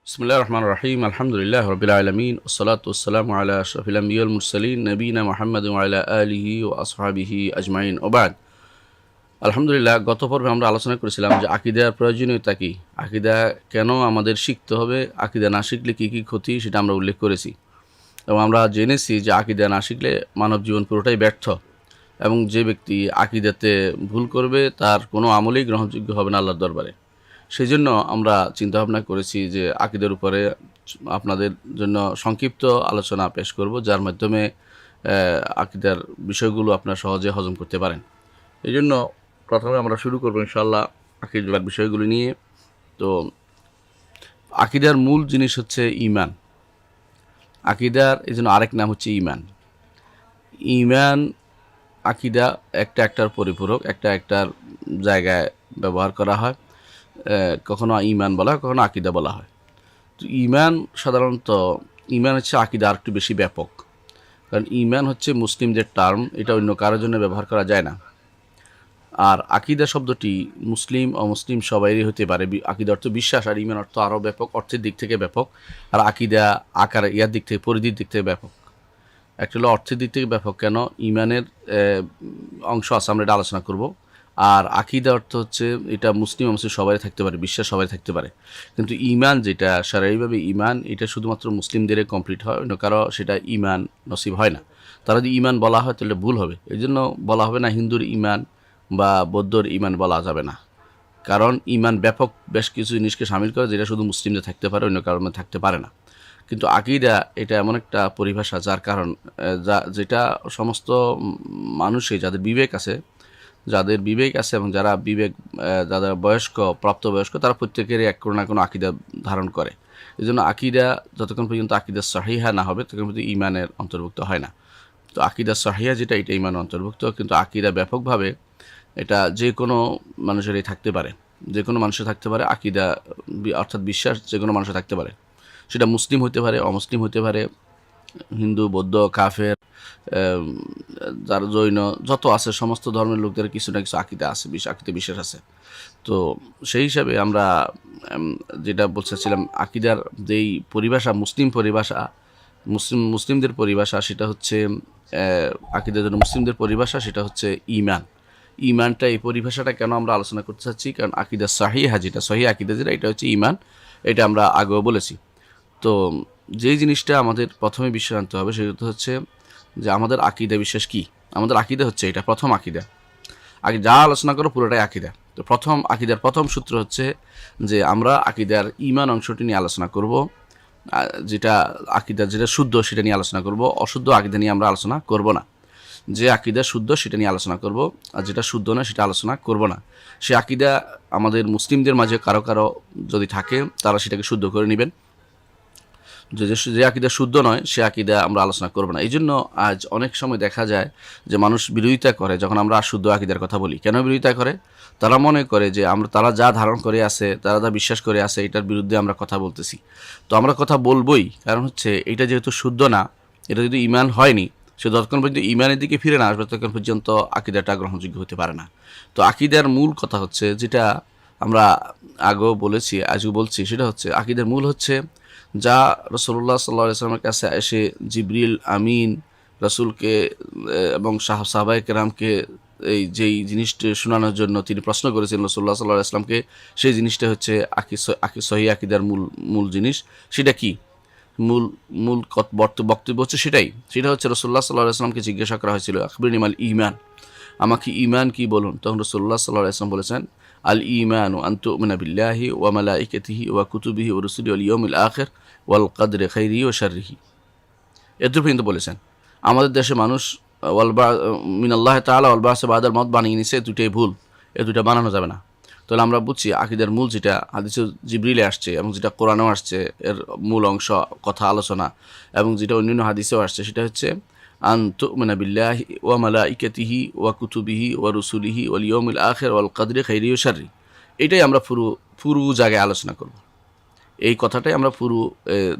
বিসমিল্লাহির রহমানির রহিম। আলহামদুলিল্লাহি রাব্বিল আলামিন ওয়াসসালাতু ওয়াসসালামু আলা আশরাফিল আমবিয়া ওয়াল মুরসালিন নবিয়িনা মুহাম্মাদিন ওয়া আলা আলিহি ওয়া আসহাবিহি আজমাইন ওয়া বা'দ। আলহামদুলিল্লাহ, গত পর্বে আমরা আলোচনা করেছিলাম যে আকীদার প্রয়োজনীয়তা কি, আকীদা কেন আমাদের শিখতে হবে, আকীদা না শিখলে কী কী ক্ষতি সেটা আমরা উল্লেখ করেছি। এবং আমরা জেনেছি যে আকীদা না শিখলে মানব জীবন পুরোটাই ব্যর্থ, এবং যে ব্যক্তি আকীদাতে ভুল করবে তার কোনো আমলই গ্রহণযোগ্য হবে না আল্লাহর দরবারে। সেই জন্য আমরা চিন্তাভাবনা করেছি যে আকীদার উপরে আপনাদের জন্য সংক্ষিপ্ত আলোচনা পেশ করব, যার মাধ্যমে আকীদার বিষয়গুলো আপনারা সহজে হজম করতে পারেন। এই জন্য প্রথমে আমরা শুরু করবো ইনশাআল্লাহ আকীদার বিষয়গুলো নিয়ে। তো আকীদার মূল জিনিস হচ্ছে ঈমান। আকীদার এই জন্য আরেক নাম হচ্ছে ঈমান। ঈমান আকীদা একটার পরিপূরক, একটার জায়গায় ব্যবহার করা হয়। কখনো ঈমান বলা হয়, কখনো আকীদা বলা হয়। তো ঈমান সাধারণত ঈমান হচ্ছে আকীদা আর একটু বেশি ব্যাপক, কারণ ঈমান হচ্ছে মুসলিমদের টার্ম, এটা অন্য কারোর জন্য ব্যবহার করা যায় না। আর আকীদা শব্দটি মুসলিম অমুসলিম সবাইরই হতে পারে। আকীদা অর্থ বিশ্বাস, আর ঈমান অর্থ আরও ব্যাপক, অর্থের দিক থেকে ব্যাপক। আর আকীদা আকার ইয়ার দিক থেকে, পরিধির দিক থেকে ব্যাপক। একটা হলো অর্থের দিক থেকে ব্যাপক কেন, ঈমানের অংশ আছে, আমরা এটা আলোচনা করব। আর আকীদা অর্থ হচ্ছে এটা মুসলিম অমুসলিম সবাই থাকতে পারে, বিশ্বাস সবাই থাকতে পারে। কিন্তু ঈমান যেটা শারীরিকভাবে ঈমান, এটা শুধুমাত্র মুসলিমদেরই কমপ্লিট হয়, অন্য কারো সেটা ঈমান নসিব হয় না। তারা যদি ঈমান বলা হয় তাহলে ভুল হবে। এই জন্য বলা হবে না হিন্দুর ঈমান বা বৌদ্ধর ঈমান বলা যাবে না, কারণ ঈমান ব্যাপক বেশ কিছু জিনিসকে শামিল করে, যেটা শুধু মুসলিমদের থাকতে পারে, অন্য কারণে থাকতে পারে না। কিন্তু আকীদা এটা এমন একটা পরিভাষা যার কারণ যেটা সমস্ত মানুষই যাদের বিবেক আছে এবং যারা যারা প্রাপ্তবয়স্ক, তারা প্রত্যেকেরই এক কোনো না কোনো আকীদা ধারণ করে। এই জন্য আকীদা যতক্ষণ পর্যন্ত আকীদা সহিহা না হবে ততক্ষণ পর্যন্ত ঈমানের অন্তর্ভুক্ত হয় না। তো আকীদা সহিহা যেটা, এটা ঈমানের অন্তর্ভুক্ত। কিন্তু আকীদা ব্যাপকভাবে এটা যে কোনো মানুষেরই থাকতে পারে, যে কোনো মানুষের থাকতে পারে। আকীদা অর্থাৎ বিশ্বাস যে কোনো মানুষের থাকতে পারে, সেটা মুসলিম হতে পারে, অমুসলিম হতে পারে, হিন্দু, বৌদ্ধ, কাফের, যারা জৈন, যত আছে সমস্ত ধর্মের লোকদের কিছু না কিছু আকীদা আছে, আকীদা বিশ্বাস আছে। তো সেই হিসাবে আমরা যেটা বলতেছিলাম, আকীদার যেই পরিভাষা, মুসলিমদের পরিভাষা, সেটা হচ্ছে আকীদার জন্য মুসলিমদের পরিভাষা সেটা হচ্ছে ঈমান। ঈমানটা, এই পরিভাষাটা কেন আমরা আলোচনা করতে চাচ্ছি, কারণ আকীদা সহিহা যেটা, সহিহ আকীদা যেটা, এটা হচ্ছে ঈমান। এটা আমরা আগেও বলেছি। তো যেই জিনিসটা আমাদের প্রথমে বিশ্বাস আনতে হবে সেটা হচ্ছে যে আমাদের আকীদা বিশ্বাস কি। আমাদের আকীদা হচ্ছে এটা, প্রথম আকীদা। আগে যা আলোচনা করো পুরোটাই আকীদা। তো আকীদার প্রথম সূত্র হচ্ছে যে আমরা আকীদার ঈমান অংশটি নিয়ে আলোচনা করব। যেটা আকীদা যেটা শুদ্ধ সেটা নিয়ে আলোচনা করব, অশুদ্ধ আকীদা নিয়ে আমরা আলোচনা করব না। যে আকীদা শুদ্ধ সেটা নিয়ে আলোচনা করব, আর যেটা শুদ্ধ না সেটা আলোচনা করব না। সে আকীদা আমাদের মুসলিমদের মাঝে কারো যদি থাকে, তারা সেটাকে শুদ্ধ করে নেবেন। যে আকীদা শুদ্ধ নয় সে আকীদা আমরা আলোচনা করব না। এই জন্য আজ অনেক সময় দেখা যায় যে মানুষ বিরোধিতা করে যখন আমরা শুদ্ধ আকীদার কথা বলি। কেন বিরোধিতা করে? তারা মনে করে যে তারা যা ধারণ করে আছে, তারা যা বিশ্বাস করে আছে, এটার বিরুদ্ধে আমরা কথা বলতেছি। তো আমরা কথা বলবই, কারণ হচ্ছে এটা যেহেতু শুদ্ধ না, এটা যদি ঈমান হয়নি, সে যতক্ষণ পর্যন্ত ঈমানের দিকে ফিরে না আসবে ততক্ষণ পর্যন্ত আকীদাটা গ্রহণযোগ্য হতে পারে না। তো আকীদার মূল কথা হচ্ছে, যেটা আমরা আগেও বলেছি, আজও বলছি, সেটা হচ্ছে আকীদার মূল হচ্ছে যা রাসূলুল্লাহ সাল্লাল্লাহু আলাইহি ওয়াসাল্লামের কাছে এসে জিবরিল আমিন রাসূলকে এবং সাহাবায়ে কেরামকে যেই জিনিসটি শোনানোর জন্য তিনি প্রশ্ন করেছিলেন রাসূলুল্লাহ সাল্লাল্লাহু আলাইহি ওয়াসাল্লামকে, সেই জিনিসটা হচ্ছে সহিহ আকীদার মূল জিনিস। সেটা কি? মূল বক্তব্য হচ্ছে সেটা হচ্ছে রাসূলুল্লাহ সাল্লাল্লাহু আলাইহি ওয়াসাল্লামকে জিজ্ঞাসা করা হয়েছিল, আখবিরনি মাল ঈমান, আমাকে ঈমান কি বলুন। তখন রাসূলুল্লাহ সাল্লাল্লাহু আলাইহি ওয়াসাল্লাম বলেছেন, আল ঈমানু আন তু'মিনা বিল্লাহি ওয়া মালাইকাতিহি ওয়া কুতুবিহি ওয়া রুসুলিহি ওয়াল ইয়াউমিল আখির ওয়াল কদরি খাইরিহি ওয়া শাররিহি। এতটুকু পর্যন্ত বলেছেন। আমাদের দেশে মানুষ মিনাল্লাহি তাআলা ওয়াল বা'স বাদাল মউত বানিয়ে নিছে, দুটোই ভুল, এই দুটো বানানো যাবে না। তাহলে আমরা বুঝছি আকীদার মূল যেটা হাদিসে জিবরিলে আসছে এবং যেটা কোরআনেও আসছে, এর মূল অংশ কথা আলোচনা, এবং যেটা অন্যান্য হাদিসেও আসছে, সেটা হচ্ছে আন তু'মিনা বিল্লাহি ওয়া মালাইকাতিহি ওয়া কুতুবিহি ওয়া রুসুলিহি ওয়াল ইয়াউমিল আখির ওয়াল কদরি খাইরিহি ওয়া শাররিহি। এটাই আমরা পুরো জায়গায় আলোচনা করব। এই কথাটাই আমরা পুরো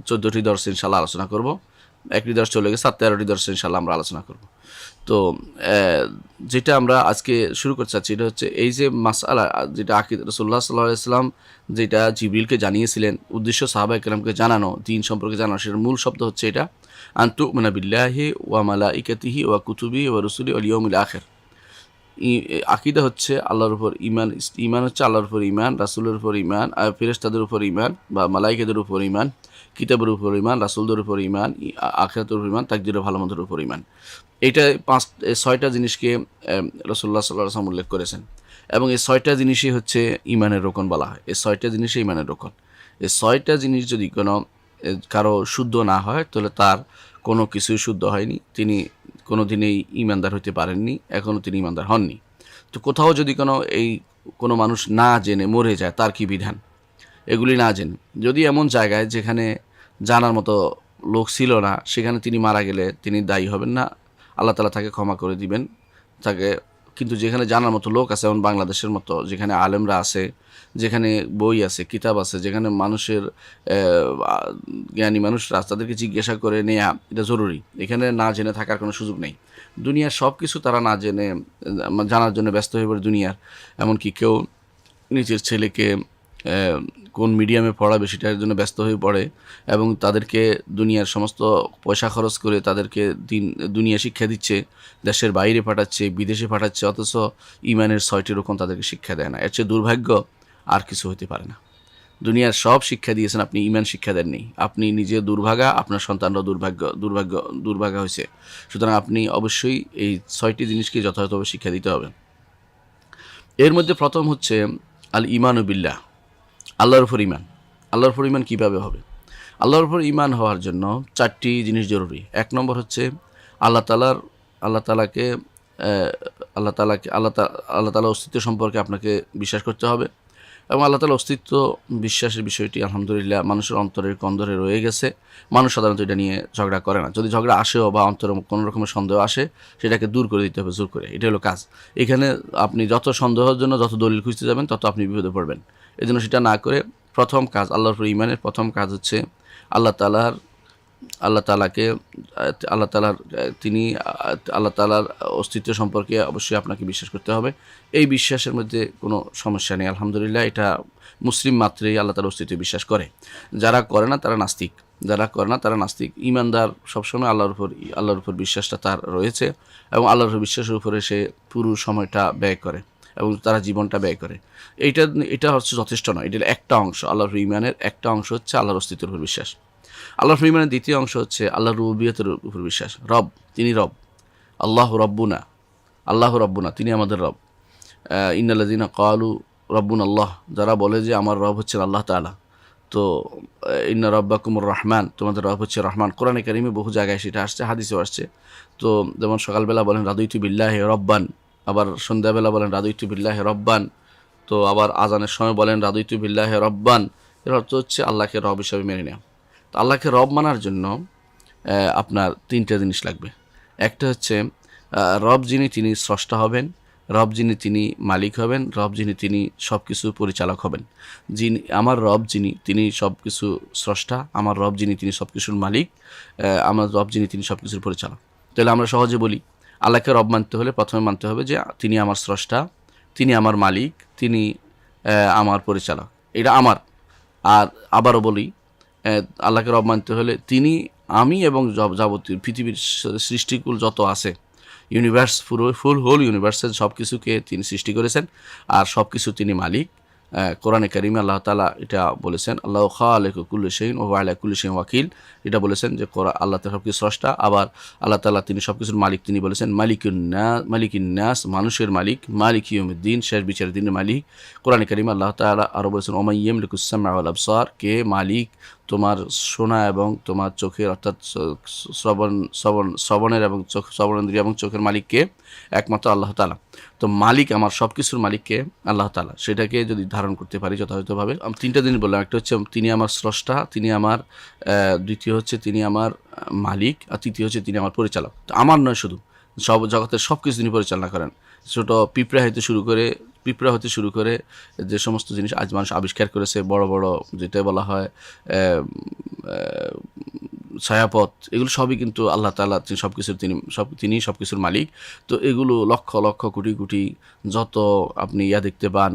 14টি দর্শে ইনশাআল্লাহ আলোচনা করব। একটি দর্শ চলে গেছে, আর 13টি দর্শ ইনশাআল্লাহ আমরা আলোচনা করব। তো যেটা আমরা আজকে শুরু করতে চাচ্ছি এটা হচ্ছে এই যে মাসআলা, যেটা আকীদা রাসূলুল্লাহ সাল্লাল্লাহু আলাইহি ওয়াসাল্লাম যেটা জিবরিলকে জানিয়েছিলেন, উদ্দেশ্য সাহাবায়ে কেরামকে জানানো, দ্বীন সম্পর্কে জানানো, সেটার মূল শব্দ হচ্ছে এটা আনতুমিনা বিল্লাহি ওয়া মালাইকাতিহি ওয়া কুতুবিহি ওয়া রুসুলিহি ওয়াল ইয়াউমিল আখির। আকীদা হচ্ছে আল্লাহর উপর ঈমান, ঈমান হচ্ছে আল্লাহর উপর ঈমান, রাসূলের উপর ঈমান, ফেরেশতাদের উপর ঈমান বা মালাইকাদের উপর ঈমান, কিতাবের উপর ঈমান, রাসূলদের উপর ঈমান, আখিরাতের উপর ঈমান, তাকদীরের ভালো মন্দের উপর ঈমান। এইটা 6টা জিনিসকে রাসূলুল্লাহ সাল্লাল্লাহু আলাইহি ওয়াসাল্লাম উল্লেখ করেছেন, এবং এই 6টা জিনিসই হচ্ছে ঈমানের রোকন বলা হয়। এই 6টা জিনিসই ঈমানের রোকন। এই 6টা জিনিস যদি কোনো কারো শুদ্ধ না হয় তাহলে তার কোনো কিছুই শুদ্ধ হয়নি, তিনি কোনো দিনেই ঈমানদার হতে পারেননি, এখনও তিনি ঈমানদার হননি। তো কোথাও যদি কোনো মানুষ না জেনে মরে যায়, তার কি বিধান? এগুলি না জেনে যদি এমন জায়গায় যেখানে জানার মতো লোক ছিল না, সেখানে তিনি মারা গেলে তিনি দায়ী হবেন না, আল্লাহ তাআলা তাকে ক্ষমা করে দিবেন তাকে। কিন্তু যেখানে জানার মতো লোক আছে, যেমন বাংলাদেশের মতো, যেখানে আলেমরা আছে, যেখানে বই আছে, কিতাব আছে, যেখানে মানুষের জ্ঞানী মানুষরা তাদেরকে জিজ্ঞাসা করে নেয়া এটা জরুরি। এখানে না জেনে থাকার কোনো সুযোগ নেই। দুনিয়ার সব কিছু তারা না জেনে জানার জন্য ব্যস্ত হয়ে পড়ে দুনিয়ার। এমনকি কেউ নিজের ছেলেকে কোন মিডিয়ামে পড়াবে সেটার জন্য ব্যস্ত হয়ে পড়ে, এবং তাদেরকে দুনিয়ার সমস্ত পয়সা খরচ করে তাদেরকে দুনিয়া শিক্ষা দিচ্ছে, দেশের বাইরে পাঠাচ্ছে, বিদেশে পাঠাচ্ছে, অথচ ঈমানের 6টি রকম তাদেরকে শিক্ষা দেয় না। এর চেয়ে দুর্ভাগ্য আর কিছু হতে পারে না। দুনিয়ার সব শিক্ষা দিয়েছেন, আপনি ঈমান শিক্ষা দেননি। আপনি নিজে দুর্ভাগা, আপনার সন্তানরাও দুর্ভাগা হয়েছে। সুতরাং আপনি অবশ্যই এই 6টি জিনিসকে যথাযথভাবে শিক্ষা দিতে হবে। এর মধ্যে প্রথম হচ্ছে আল ঈমানু বিল্লাহ, আল্লাহর উপর ঈমান। আল্লাহর উপর ঈমান কীভাবে হবে? আল্লাহর উপর ঈমান হওয়ার জন্য 4টি জিনিস জরুরি। 1 নম্বর হচ্ছে আল্লাহ তাআলার অস্তিত্ব সম্পর্কে আপনাকে বিশ্বাস করতে হবে, এবং আল্লাহ তাআলার অস্তিত্ব বিশ্বাসের বিষয়টি আলহামদুলিল্লাহ মানুষের অন্তরের কন্দরে রয়ে গেছে। মানুষ সাধারণত এটা নিয়ে ঝগড়া করে না। যদি ঝগড়া আসেও বা অন্তরে কোনো রকমের সন্দেহ আসে, সেটাকে দূর করে দিতে হবে জোর করে। এটা হলো কাজ। এখানে আপনি যত সন্দেহের জন্য যত দলিল খুঁজতে যাবেন, তত আপনি বিপদে পড়বেন। এই জন্য সেটা না করে প্রথম কাজ, আল্লাহর উপর ঈমানের প্রথম কাজ হচ্ছে আল্লাহ তাআলার অস্তিত্ব সম্পর্কে অবশ্যই আপনাকে বিশ্বাস করতে হবে। এই বিশ্বাসের মধ্যে কোনো সমস্যা নেই, আলহামদুলিল্লাহ। এটা মুসলিম মাত্রেই আল্লাহ তাআলার অস্তিত্বে বিশ্বাস করে। যারা করে না তারা নাস্তিক। ঈমানদার সবসময় আল্লাহর উপর বিশ্বাসটা তার রয়েছে, এবং আল্লাহর বিশ্বাসের উপরে সে পুরো সময়টা ব্যয় করে এবং তারা জীবনটা ব্যয় করে। এটা হচ্ছে যথেষ্ট নয়। এটা একটা অংশ। আল্লাহর ঈমানের একটা অংশ হচ্ছে আল্লাহর অস্তিত্বের উপর বিশ্বাস। আল্লাহর ঈমানের দ্বিতীয় অংশ হচ্ছে আল্লাহর রুবুবিয়তের উপর বিশ্বাস। রব, তিনি রব। আল্লাহু রব্বুনা, তিনি আমাদের রব। ইন্নাল্লাযীনা ক্বালু রব্বুনা আল্লাহ, যারা বলে যে আমার রব হচ্ছেন আল্লাহ তাআলা। তো ইন্না রব্বাকুমুর রহমান, তোমাদের রব হচ্ছে রহমান। কোরআনে কারিমে বহু জায়গায় সেটা আসছে, হাদিসেও আসছে। তো যেমন সকালবেলা বলেন রাদিতু বিল্লাহি রব্বান, আবার সন্ধ্যাবেলা বলেন রাদিতু বিল্লাহি রব্বান, তো আবার আজানের সময় বলেন রাদিতু বিল্লাহি রব্বান। এর অর্থ হচ্ছে আল্লাহকে রব হিসাবে মেনে নেওয়া। তো আল্লাহকে রব মানার জন্য আপনার 3টা জিনিস লাগবে। একটা হচ্ছে রব যিনি, তিনি স্রষ্টা হবেন। রব যিনি, তিনি মালিক হবেন। রব যিনি, তিনি সব কিছু পরিচালক হবেন। আমার রব যিনি, তিনি সব কিছু স্রষ্টা। আমার রব যিনি, তিনি সব কিছুর মালিক। আমার রব যিনি, তিনি সব কিছুর পরিচালক। তাহলে আমরা সহজে বলি, আল্লাহকে রব মানতে হলে প্রথমে মানতে হবে যে তিনি আমার স্রষ্টা, তিনি আমার মালিক, তিনি আমার পরিচালক। এটা আমার। আর আবারও বলি, আল্লাহকে রব মানতে হলে তিনি, আমি এবং যাবতীয় পৃথিবীর সৃষ্টিকুল যত আছে, ইউনিভার্স, ফুল হোল ইউনিভার্সের সব কিছুকে তিনি সৃষ্টি করেছেন, আর সব কিছু তিনি মালিক। কোরআনে কারিমে আল্লাহ তাআলা এটা বলেছেন, আল্লাহু খালিকু কুল্লি শাইইন ওয়া হুয়া আলা কুল্লি শাইইন ওয়াকিল। এটা বলেছেন যে আল্লাহ তাআলা সব কিছু স্রষ্টা। আবার আল্লাহ তাআলা তিনি সব কিছুর মালিক। তিনি বলেছেন মালিকিন নাস, মানুষের মালিক। মালিক ইয়াউমিদ্দিন, শেষ বিচারের দিনের মালিক। কোরআনে কারিমে আল্লাহ তাআলা আরও বলেছেন ওয়া মান ইয়ামলিকুস সামআ ওয়াল আবসার, কে মালিক তোমার শোনা এবং তোমার চোখের, অর্থাৎ শ্রবণের এবং শ্রবণেন্দ্রিয় এবং চোখের মালিককে? একমাত্র আল্লাহ তাআলা। তো মালিক, আমার সব কিছুর মালিককে আল্লাহ তাআলা। সেটাকে যদি ধারণ করতে পারি যথাযথভাবে, আমি 3টা জিনিস বললাম। একটা হচ্ছে তিনি আমার স্রষ্টা, তিনি আমার, দ্বিতীয় হচ্ছে তিনি আমার মালিক, আর তৃতীয় হচ্ছে তিনি আমার পরিচালক। তো আমার নয় শুধু, সব জগতের সব কিছু তিনি পরিচালনা করেন। ছোটো পিঁপড়া হইতে শুরু করে পিঁপড়া হতে শুরু করে যে সমস্ত জিনিস আজ মানুষ আবিষ্কার করেছে, বড় বড় যেটা বলা হয় ছায়াপথ, এগুলো সবই কিন্তু আল্লাহ তাআলা সব কিছুর তিনি সব কিছুর মালিক। তো এগুলো লক্ষ লক্ষ কোটি কোটি যত আপনি দেখতে পান,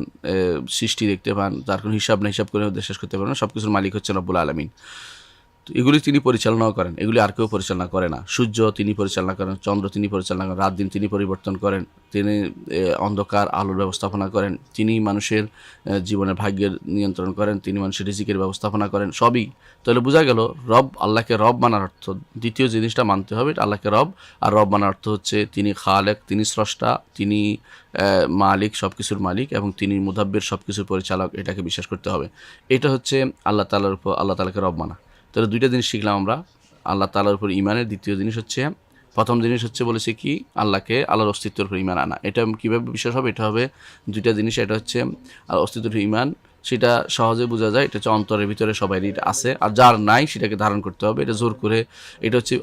সৃষ্টি দেখতে পান, তার কোনো হিসাব না, হিসাব করে শেষ করতে পারবেন না। সব কিছুর মালিক হচ্ছেন রব্বুল আলামিন। তো এগুলি তিনি পরিচালনাও করেন, এগুলি আর কেউ পরিচালনা করে না। সূর্য তিনি পরিচালনা করেন, চন্দ্র তিনি পরিচালনা করেন, রাত দিন তিনি পরিবর্তন করেন, তিনি অন্ধকার আলোর ব্যবস্থাপনা করেন, তিনি মানুষের জীবনের ভাগ্যের নিয়ন্ত্রণ করেন, তিনি মানুষের রিজিকের ব্যবস্থাপনা করেন, সবই। তাহলে বোঝা গেল রব, আল্লাহকে রব মানার অর্থ, দ্বিতীয় জিনিসটা মানতে হবে আল্লাহকে রব। আর রব মানার অর্থ হচ্ছে তিনি খালেক, তিনি স্রষ্টা, তিনি মালিক, সব কিছুর মালিক, এবং তিনি মুদাব্বির, সব কিছুর পরিচালক, এটাকে বিশ্বাস করতে হবে। এটা হচ্ছে আল্লাহ তাআলার উপর, আল্লাহ তাআলাকে রব মানা। তাহলে দুইটা জিনিস শিখলাম আমরা, আল্লাহ তাআলার উপর ঈমানের। দ্বিতীয় জিনিস হচ্ছে, প্রথম জিনিস হচ্ছে বলেছি কি, আল্লাহর অস্তিত্বের উপর ঈমান আনা। এটা কীভাবে বিশ্বাস হবে? এটা হবে দুইটা জিনিস। এটা হচ্ছে অস্তিত্বের উপর ঈমান, সেটা সহজে বোঝা যায়, এটা হচ্ছে অন্তরের ভিতরে সবারই আছে, আর যার নাই সেটাকে ধারণ করতে হবে। এটা জোর করে, এটা হচ্ছে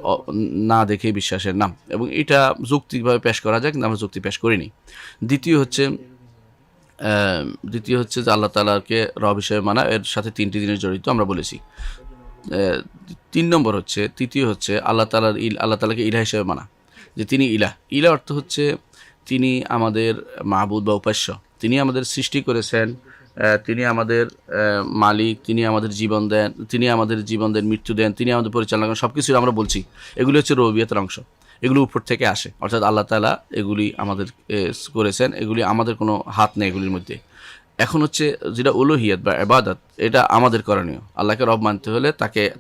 না দেখে বিশ্বাসের নাম, এবং এটা যৌক্তিকভাবে পেশ করা যায়, কিন্তু আমরা যুক্তি পেশ করিনি। দ্বিতীয় হচ্ছে যে আল্লাহ তাআলাকে রব হিসেবে মানা, এর সাথে তিনটি জিনিস জড়িত আমরা বলেছি। তৃতীয় হচ্ছে আল্লাহ তাআলাকে ইলাহ হিসেবে মানা, যে তিনি ইলাহ। ইলাহ অর্থ হচ্ছে তিনি আমাদের মাবুদ বা উপাস্য, তিনি আমাদের সৃষ্টি করেছেন, তিনি আমাদের মালিক, তিনি আমাদের জীবন দেন, মৃত্যু দেন, তিনি আমাদের পরিচালনা করেন, সব কিছুই আমরা বলছি। এগুলি হচ্ছে রুবুবিয়তের অংশ, এগুলো উপর থেকে আসে, অর্থাৎ আল্লাহ তাআলা এগুলি আমাদের করেছেন, এগুলি আমাদের কোনো হাত নেই এগুলির মধ্যে। এখন হচ্ছে যেটা উলুহিয়াত বা ইবাদত, এটা আমাদের করণীয়। আল্লাহকে রব মানতে হলে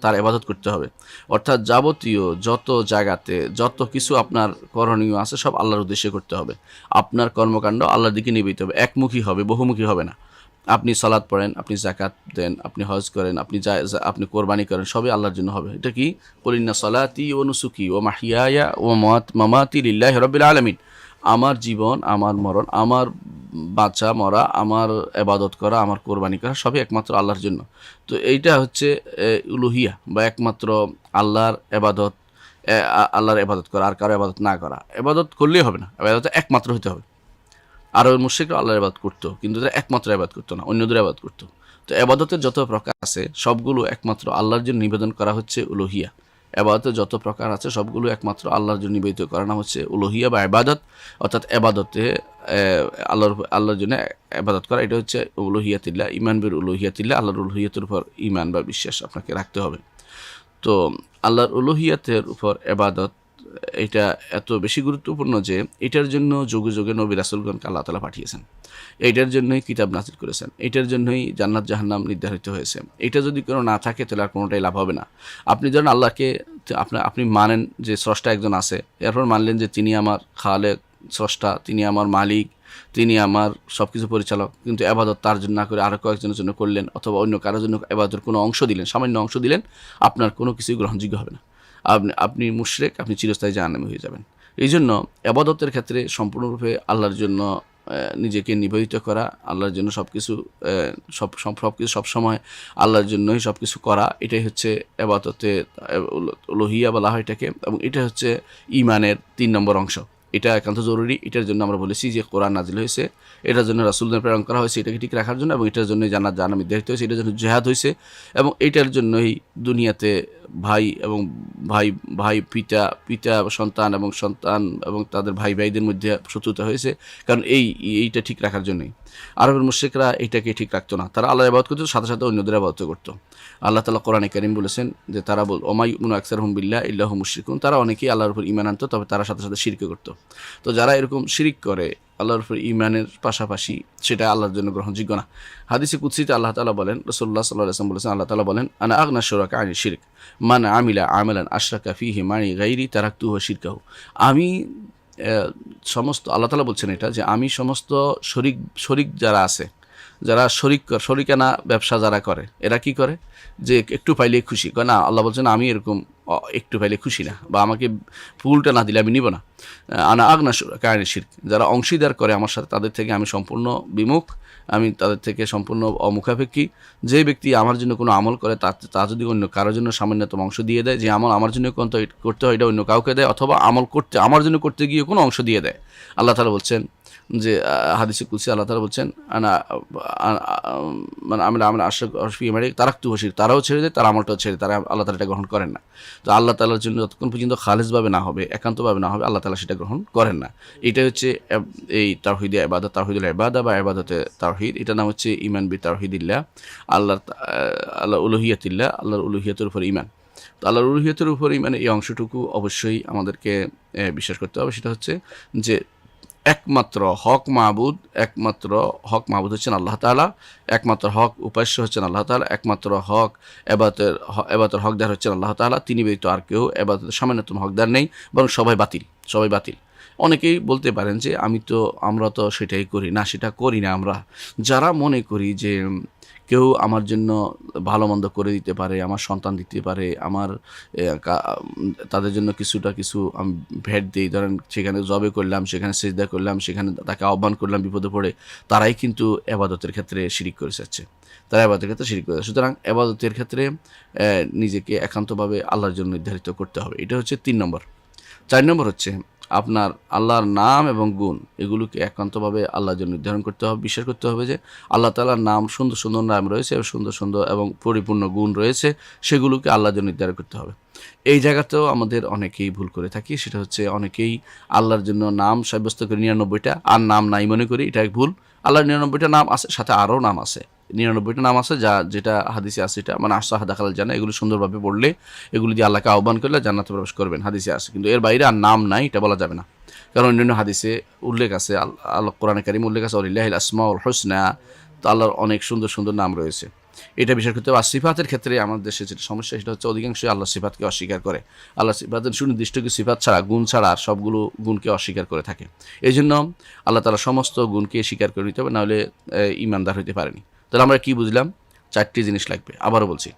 তার ইবাদত করতে হবে, অর্থাৎ যাবতীয় যত জায়গাতে যত কিছু আপনার করণীয় আছে সব আল্লাহর উদ্দেশ্যে করতে হবে। আপনার কর্মকাণ্ড আল্লাহর দিকে নিবেদিত হবে, একমুখী হবে, বহুমুখী হবে না। আপনি সালাত পড়েন, আপনি যাকাত দেন, আপনি হজ করেন, আপনি কোরবানি করেন, সবই আল্লাহর জন্য হবে। এটা কি? কুল ইন্না সালাতি ওয়া নুসুকি ওয়া মাহইয়ায়া ওয়া মামাতি লিল্লাহি রাব্বিল আলামিন। আমার জীবন, আমার মরণ, আমার বাঁচা মরা, আমার ইবাদত করা, আমার কোরবানি করা, সবই একমাত্র আল্লাহর জন্য। তো এইটা হচ্ছে উলুহিয়া, বা একমাত্র আল্লাহর ইবাদত করা, আর কারো ইবাদত না করা। ইবাদত করলেই হবে না, ইবাদত একমাত্র হতে হবে। আর ওই মুশরিকরা আল্লাহর ইবাদত করতো, কিন্তু তারা একমাত্র ইবাদত করতো না, অন্যদের ইবাদত করতো। তো ইবাদতের যত প্রকার আছে সবগুলো একমাত্র আল্লাহর জন্য নিবেদন করা হচ্ছে উলুহিয়া। ইবাদতের যত প্রকার আছে সবগুলো একমাত্র আল্লাহর জন্য নিবেদিত করা নাম হচ্ছে উলুহিয়া বা ইবাদত। অর্থাৎ ইবাদতে আল্লাহর জন্য ইবাদত করা, এটা হচ্ছে উলুহিয়াতিল্লাহ, ঈমান বিল উলুহিয়াতিল্লাহ। আল্লাহর উলুহিয়াতের উপর ঈমান বা বিশ্বাস আপনাকে রাখতে হবে। তো আল্লাহর উলুহিয়াতের উপর ইবাদত, এটা এত বেশি গুরুত্বপূর্ণ যে এটার জন্য যুগে যুগে নবী রাসূলগণকে আল্লাহ তাআলা পাঠিয়েছেন, এইটার জন্যই কিতাব নাযিল করেছেন, এটার জন্যই জান্নাত জাহান্নাম নির্ধারিত হয়েছে। এটা যদি কোনো না থাকে তাহলে আর কোনোটাই লাভ হবে না। আপনি ধরেন আল্লাহকে, আপনি মানেন যে স্রষ্টা একজন আছে, এরপর মানলেন যে তিনি আমার খালেক, স্রষ্টা, তিনি আমার মালিক, তিনি আমার সব কিছু পরিচালক, কিন্তু ইবাদত তার জন্য না করে আরও কয়েকজনের জন্য করলেন, অথবা অন্য কারোর জন্য ইবাদতের কোনো অংশ দিলেন, সামান্য অংশ দিলেন, আপনার কোনো কিছুই গ্রহণযোগ্য হবে না। আপনি মুশরিক, আপনি চিরস্থায়ী জাহান্নামী হয়ে যাবেন। এই জন্য ইবাদতের ক্ষেত্রে সম্পূর্ণরূপে আল্লাহর জন্য নিজেকে নিবেদিত করা, আল্লাহর জন্য সব কিছু সবসময় আল্লাহর জন্যই সব কিছু করা, এটাই হচ্ছে ইবাদতে উলুহিয়া বলা হয় এটাকে, এবং এটা হচ্ছে ঈমানের 3 নম্বর অংশ। এটা একান্ত জরুরি। এটার জন্য আমরা বলেছি যে কোরআন নাজিল হয়েছে, এটার জন্য রাসূলদের প্রেরণ করা হয়েছে এটাকে ঠিক রাখার জন্য, এবং এটার জন্যই জান্নাত জাহান্নাম নির্ধারিত হয়েছে, এটার জন্য জিহাদ হয়েছে, এবং এটার জন্যই দুনিয়াতে ভাই পিতা সন্তান এবং তাদের ভাইদের মধ্যে শত্রুতা হয়েছে, কারণ এইটা ঠিক রাখার জন্যই। আরবের মুশরিকরা এইটাকে ঠিক রাখতো না, তারা আল্লাহর ইবাদত করতো, সাথে সাথে অন্যদের ইবাদত করতো। আল্লাহ তাআলা কোরআনে কারীম বলেছেন যে তারা ওমা ইউমিনু আকসারুহুম বিল্লাহি ইল্লা হুম মুশরিকুন, তারা অনেকেই আল্লাহর উপর ঈমান আনতো, তবে তারা সাথে সাথে শিরক করতো। তো যারা এরকম শিরক করে আল্লাহর উপর ঈমানের পাশাপাশি, সেটা আল্লাহর জন্য গ্রহণযোগ্য না। হাদিসে কুদসিতে আল্লাহ তাআলা বলেন, রাসূলুল্লাহ সাল্লাল্লাহু আলাইহি ওয়াসাল্লাম বলেছেন, আল্লাহ তাআলা বলেন, আনা আগনা শুরাকা আনি শিরক মান আমিলা আমালান আশরাকা ফীহি মাই গায়রি তারাকতুহু ওয়া শিরকাহু। আমি সমস্ত, আল্লাহ তাআলা বলছেন এটা, যে আমি সমস্ত শরিক যারা আছে, যারা শরিকানা ব্যবসা যারা করে, এরা কি করে যে একটু পাইলেই খুশি করে না। আল্লাহ বলছেন আমি এরকম একটু পাইলে খুশি না, বা আমাকে ফুলটা না দিলে আমি নিব না। আনা আগনা শুরাকা আনি শিরক, যারা অংশীদার করে আমার সাথে, তাদের থেকে আমি সম্পূর্ণ বিমুখ, আমি তাদের থেকে সম্পূর্ণ অমুখাপেক্ষী। যে ব্যক্তি আমার জন্য কোনো আমল করে, তা যদি অন্য কারোর জন্য সামান্যতম অংশ দিয়ে দেয়, যে আমল আমার জন্য করতে হয় এটা অন্য কাউকে দেয়, অথবা আমার জন্য করতে গিয়ে কোনো অংশ দিয়ে দেয়, আল্লাহ তাআলা বলছেন যে হাদিসে কুদসি আল্লাহ তাআলা বলছেন মানে আমরা আশফি মানে তারাক্তু হশির, তারাও ছেড়ে দেয়, তার আমলটাও ছেড়ে, তারা আল্লাহ তাআলা এটা গ্রহণ করেন না। তো আল্লাহ তাআলার জন্য যতক্ষণ পর্যন্ত খালেসভাবে না হবে, একান্তভাবে না হবে, আল্লাহ তাআলা সেটা গ্রহণ করেন না। এটা হচ্ছে এই তাওহীদে ইবাদত, তাওহীদুল ইবাদা বা ইবাদতে তাওহীদ, এটার নাম হচ্ছে ঈমান বি তাওহীদিল্লাহ, আল্লাহ উলুহিয়াতিল্লাহ, আল্লাহর উলুহিয়তের উপর ঈমান। তো আল্লাহর উলুহিয়তের উপর ঈমানের এই অংশটুকু অবশ্যই আমাদেরকে বিশ্বাস করতে হবে। সেটা হচ্ছে যে একমাত্র হক মাহবুদ হচ্ছেন আল্লাহ তাআলা, একমাত্র হক উপাস্য হচ্ছেন আল্লাহ তাআলা, একমাত্র হক এবাতের হকদার হচ্ছেন আল্লাহ তাআলা। তিনি ব্যতীত আর কেউ এবাদতের সামান্যতম হকদার নেই, বরং সবাই বাতিল। অনেকেই বলতে পারেন যে আমরা তো সেটাই করি না, সেটা করি না। আমরা যারা মনে করি যে কেউ আমার জন্য ভালো মন্দ করে দিতে পারে, আমার সন্তান দিতে পারে, আমার তাদের জন্য কিছু আমি ভেট দিই, ধরেন সেখানে জবে করলাম, সেখানে সিজদা করলাম, সেখানে তাকে আহ্বান করলাম বিপদে পড়ে, তারাই কিন্তু এবাদতের ক্ষেত্রে শিরিক করে যাচ্ছে, সুতরাং এবাদতের ক্ষেত্রে নিজেকে একান্তভাবে আল্লাহর জন্য নির্ধারিত করতে হবে। এটা হচ্ছে 3 নম্বর। 4 নম্বর হচ্ছে আপনার আল্লাহর নাম এবং গুণ, এগুলোকে একান্তভাবে আল্লাহর জন্য নির্ধারণ করতে হবে, বিশ্বাস করতে হবে যে আল্লাহ তাআলার নাম, সুন্দর সুন্দর নাম রয়েছে, সুন্দর এবং পরিপূর্ণ গুণ রয়েছে, সেগুলোকে আল্লাহর জন্য নির্ধারণ করতে হবে। এই জায়গাতেও আমাদের অনেকেই ভুল করে থাকি। সেটা হচ্ছে অনেকেই আল্লাহর জন্য নাম সাব্যস্ত করে 99টা, আর নাম নাই মনে করি, এটা ভুল। আল্লাহর 99টা নাম আছে, সাথে আরও নাম আছে, 99টা নাম আছে, যেটা হাদিসে আছে, এটা মানে আশা দাখাল জানা, এগুলো সুন্দরভাবে পড়লে, এগুলি দিয়ে আল্লাহকে আহ্বান করলে জান্নাতে প্রবেশ করবেন, হাদিসে আছে। কিন্তু এর বাইরে আর নাম নাই, এটা বলা যাবে না। কারণ অন্যান্য হাদিসে উল্লেখ আছে, আল্লাহ কোরআনে কারিম উল্লেখ আছে, ওয়ালিল্লাহিল আসমাউল হুসনা, তো আল্লাহর অনেক সুন্দর সুন্দর নাম রয়েছে। এটা বিশেষ করতে হবে। আর সিফাতের ক্ষেত্রে আমাদের দেশে যেটা সমস্যা, সেটা হচ্ছে অধিকাংশই আল্লাহ সিফাতকে অস্বীকার করে। আল্লাহ সিফাতের সুনির্দিষ্ট কিছু সিফাত ছাড়া, গুণ ছাড়া আর সবগুলো গুণকে অস্বীকার করে থাকে। এই জন্য আল্লাহ তাআলা সমস্ত গুণকে স্বীকার করে নিতে হবে, নাহলে ঈমানদার হইতে পারেনি। তাহলে আমরা কি বুঝলাম? 4টি জিনিস লাগবে। আবারও বলছি,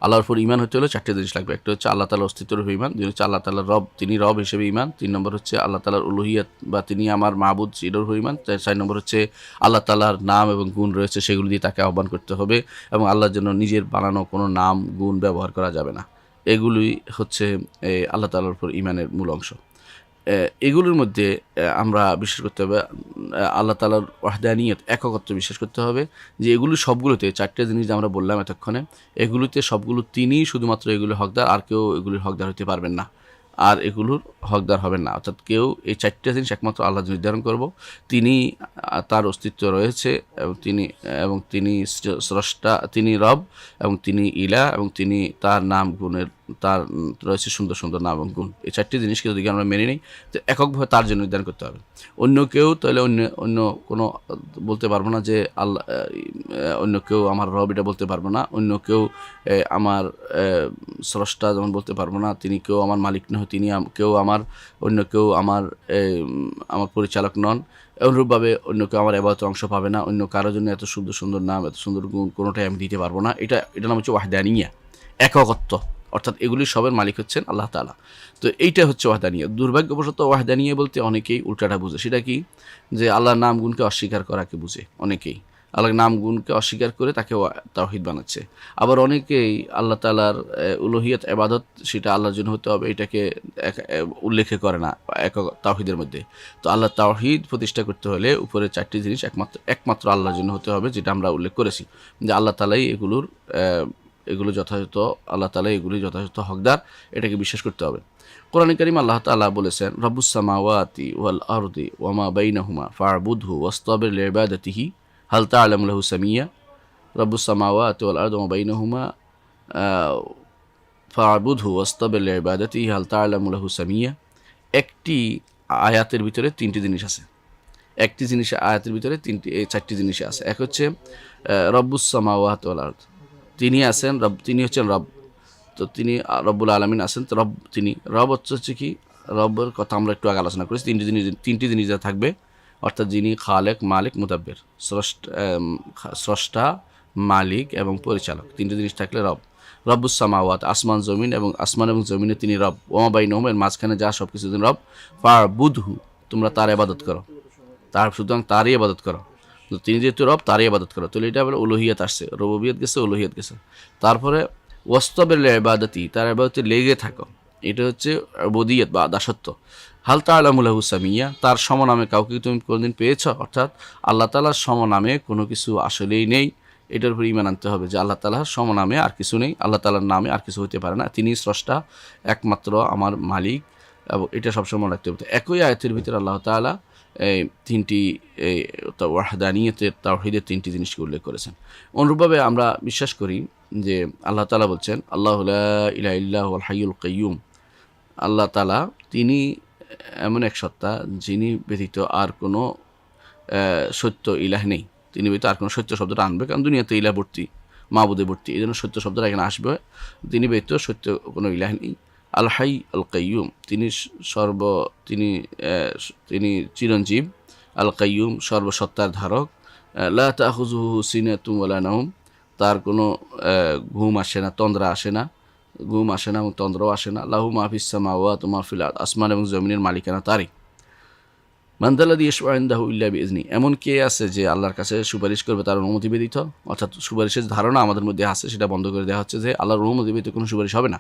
আল্লাহর উপর ঈমান হতে হলে 4টি জিনিস লাগবে। একটা হচ্ছে আল্লাহ তাআলার অস্তিত্বের উপর ঈমান, 2 হচ্ছে আল্লাহ তাআলার রব, তিনি রব হিসেবে ঈমান, 3 নম্বর হচ্ছে আল্লাহ তাআলার উলুহিয়াত বা তিনি আমার মাবুদ, সেটার উপর ঈমান, 4 নম্বর হচ্ছে আল্লাহ তাআলার নাম এবং গুণ রয়েছে, সেগুলো দিয়ে তাকে আহ্বান করতে হবে, এবং আল্লাহর জন্য নিজের বানানো কোনো নাম গুণ ব্যবহার করা যাবে না। এগুলোই হচ্ছে আল্লাহ তাআলার উপর ঈমানের মূল অংশ। এগুলোর মধ্যে আমরা বিশ্বাস করতে হবে আল্লাহ তাআলার ওয়াহদানিয়ত, এককত্ব বিশ্বাস করতে হবে, যে এগুলো সবগুলোতে 4টে জিনিস যে আমরা বললাম এতক্ষণে, এগুলোতে সবগুলো তিনিই শুধুমাত্র এগুলোর হকদার, আর কেউ এগুলির হকদার হতে পারবেন না, আর এগুলোর হকদার হবেন না। অর্থাৎ কেউ এই 4টে জিনিস একমাত্র আল্লাহ নির্ধারণ করব, তিনি, তার অস্তিত্ব রয়েছে, এবং তিনি স্রষ্টা, তিনি রব, এবং তিনি ইলাহ, এবং তিনি তার নাম গুণের, তার রয়েছে সুন্দর সুন্দর নাম এবং গুণ। এই 4টি জিনিসকে যদি আমরা মেনে নিই, তো এককভাবে তার জন্য নির্ধারণ করতে হবে। অন্য কেউ তাহলে অন্য কোনো বলতে পারবো না যে আল্লাহ, অন্য কেউ আমার রব, এটা বলতে পারবো না। অন্য কেউ আমার স্রষ্টা যেমন বলতে পারবো না, তিনি কেউ আমার মালিক নয়, অন্য কেউ আমার পরিচালক নন। অনুরূপভাবে অন্য কেউ আমার ইবাদতের অংশ পাবে না। অন্য কারোর জন্য এত সুন্দর সুন্দর নাম, এত সুন্দর গুণ কোনোটাই আমি দিতে পারবো না। এটা নাম হচ্ছে ওয়াহদানিয়া, এককত্ব। অর্থাৎ এগুলির সবের মালিক হচ্ছেন আল্লাহ তাআলা। তো এইটা হচ্ছে ওয়াহদানিয়া। দুর্ভাগ্যবশত ওয়াহদানিয়া বলতে অনেকেই উল্টাটা বুঝে। সেটা কি? যে আল্লাহর নাম গুণকে অস্বীকার করাকে বুঝে অনেকেই। আল্লাহর নাম গুণকে অস্বীকার করে তাকে তাওহীদ বানাচ্ছে। আবার অনেকেই আল্লাহ তাআলার উলুহিয়ত, ইবাদত, সেটা আল্লাহর জন্য হতে হবে, এটাকে উল্লেখ করে না তাওহীদের মধ্যে। তো আল্লাহ তাওহীদ প্রতিষ্ঠা করতে হলে উপরে 4টি জিনিস একমাত্র আল্লাহর জন্য হতে হবে, যেটা আমরা উল্লেখ করেছি, যে আল্লাহ তাআলাই এগুলো যথাযথ, আল্লাহ তাআলা এগুলি যথাযথ হকদার, এটাকে বিশ্বাস করতে হবে। কোরআনে কারীম আল্লাহ তাআলা বলেছেন, রব্বুস সামাওয়াতি ওয়াল আরদি ওয়া মা বাইনাহুমা ফা'বুদহু ওয়াসতাবির লিইবাদাতিহি হাল তা'লামু লাহু সামিয়া। রব্বুস সামাওয়াতি ওয়াল আরদি ওয়া মা বাইনাহুমা ফা'বুদহু ওয়াসতাবির লিইবাদাতিহি হাল তা'লামু লাহু সামিয়া। একটি আয়াতের ভিতরে 3টি জিনিস আছে। আয়াতের ভিতরে 4টি জিনিস আছে। এক হচ্ছে রব্বুস সামাওয়াতি ওয়াল আরদ, তিনি আছেন রব, তিনি হচ্ছেন রব। তো তিনি রব্বুল আলামিন আছেন, তো তিনি রব হচ্ছে কি? রবের কথা আমরা একটু আগে আলোচনা করেছি। 3টি জিনিস যা থাকবে, অর্থাৎ যিনি খালেক, মালিক, মুদাব্বির, স্রষ্টা, মালিক এবং পরিচালক, 3টি জিনিস থাকলে রব। রব্বুস সামাওয়াত, আসমান এবং জমিনে তিনি রব। ওয়া বাইনাহুমা, এর মাঝখানে যা সব কিছু তিনি রব। ফা'বুদহু, তোমরা তার ইবাদত করো, সুতরাং তারই ইবাদত করো। তো তিনি যেহেতু রব, তারই ইবাদত করো। তাহলে এটা আবার উলুহিয়াত আসছে, রুবুবিয়ত গেছে, উলুহিয়াত গেছে। তারপরে ওয়াসতাবির লিইবাদাতি, তার ইবাদতে লেগে থাকো, এটা হচ্ছে উবুদিয়ত বা দাসত্ব। হাল তা'লামু লাহু সামিয়্যা, তার সমনামে কাউকে তুমি কোনোদিন পেয়েছ? অর্থাৎ আল্লাহ তাআলার সমনামে কোনো কিছু আসলেই নেই, এটার উপর ঈমান আনতে হবে যে আল্লাহ তাআলার সমনামে আর কিছু নেই, আল্লাহ তাআলার নামে আর কিছু হতে পারে না, তিনি স্রষ্টা, একমাত্র আমার মালিক, এবং এটা সবসময় মনে রাখতে হবে। একই আয়াতের ভিতরে আল্লাহ তাআলা এই তিনটি ওয়াহদানিয়তের তাওহীদের তিনটি জিনিসকে উল্লেখ করেছেন। অনুরূপভাবে আমরা বিশ্বাস করি যে আল্লাহ তাআলা বলছেন আল্লাহু লা ইলাহা ইল্লা হুয়াল হাইয়ুল কাইয়্যুম, আল্লাহ তাআলা তিনি এমন এক সত্তা যিনি ব্যতীত আর কোনো সত্য ইলাহ নেই, তিনি ব্যতীত আর কোনো সত্য শব্দটা আনবে, কারণ দুনিয়াতে ইলাহ ভর্তি, মাবুদে ভর্তি, এই জন্য সত্য শব্দটা এখানে আসবে, তিনি ব্যতীত সত্য কোনো ইলাহ নেই। আল হাই আল কাইয়ুম, তিনি তিনি চিরঞ্জীব, আল কাইয়ুম সর্বসত্তার ধারক, লা তাখুযুহু সিনাতুন ওয়ালা নাওম, তার কোনো ঘুম আসে না, তন্দ্রা আসে না, ঘুম আসে না এবং তন্দ্রাও আসে না। লাহু মা ফিস সামাওয়াতি ওয়া মা ফিল আরদ, আসমান এবং জমিনের মালিকানা তারই। মান যাল্লাযী ইয়াশফা'উ ইনদাহু ইল্লা বিইজনি, এমন কে আছে যে আল্লাহর কাছে সুপারিশ করবে তার অনুমতি ব্যতীত? অর্থাৎ সুপারিশের ধারণা আমাদের মধ্যে আছে, সেটা বন্ধ করে দেওয়া হচ্ছে যে আল্লাহর অনুমতি ব্যতীত কোনো সুপারিশ হবে না।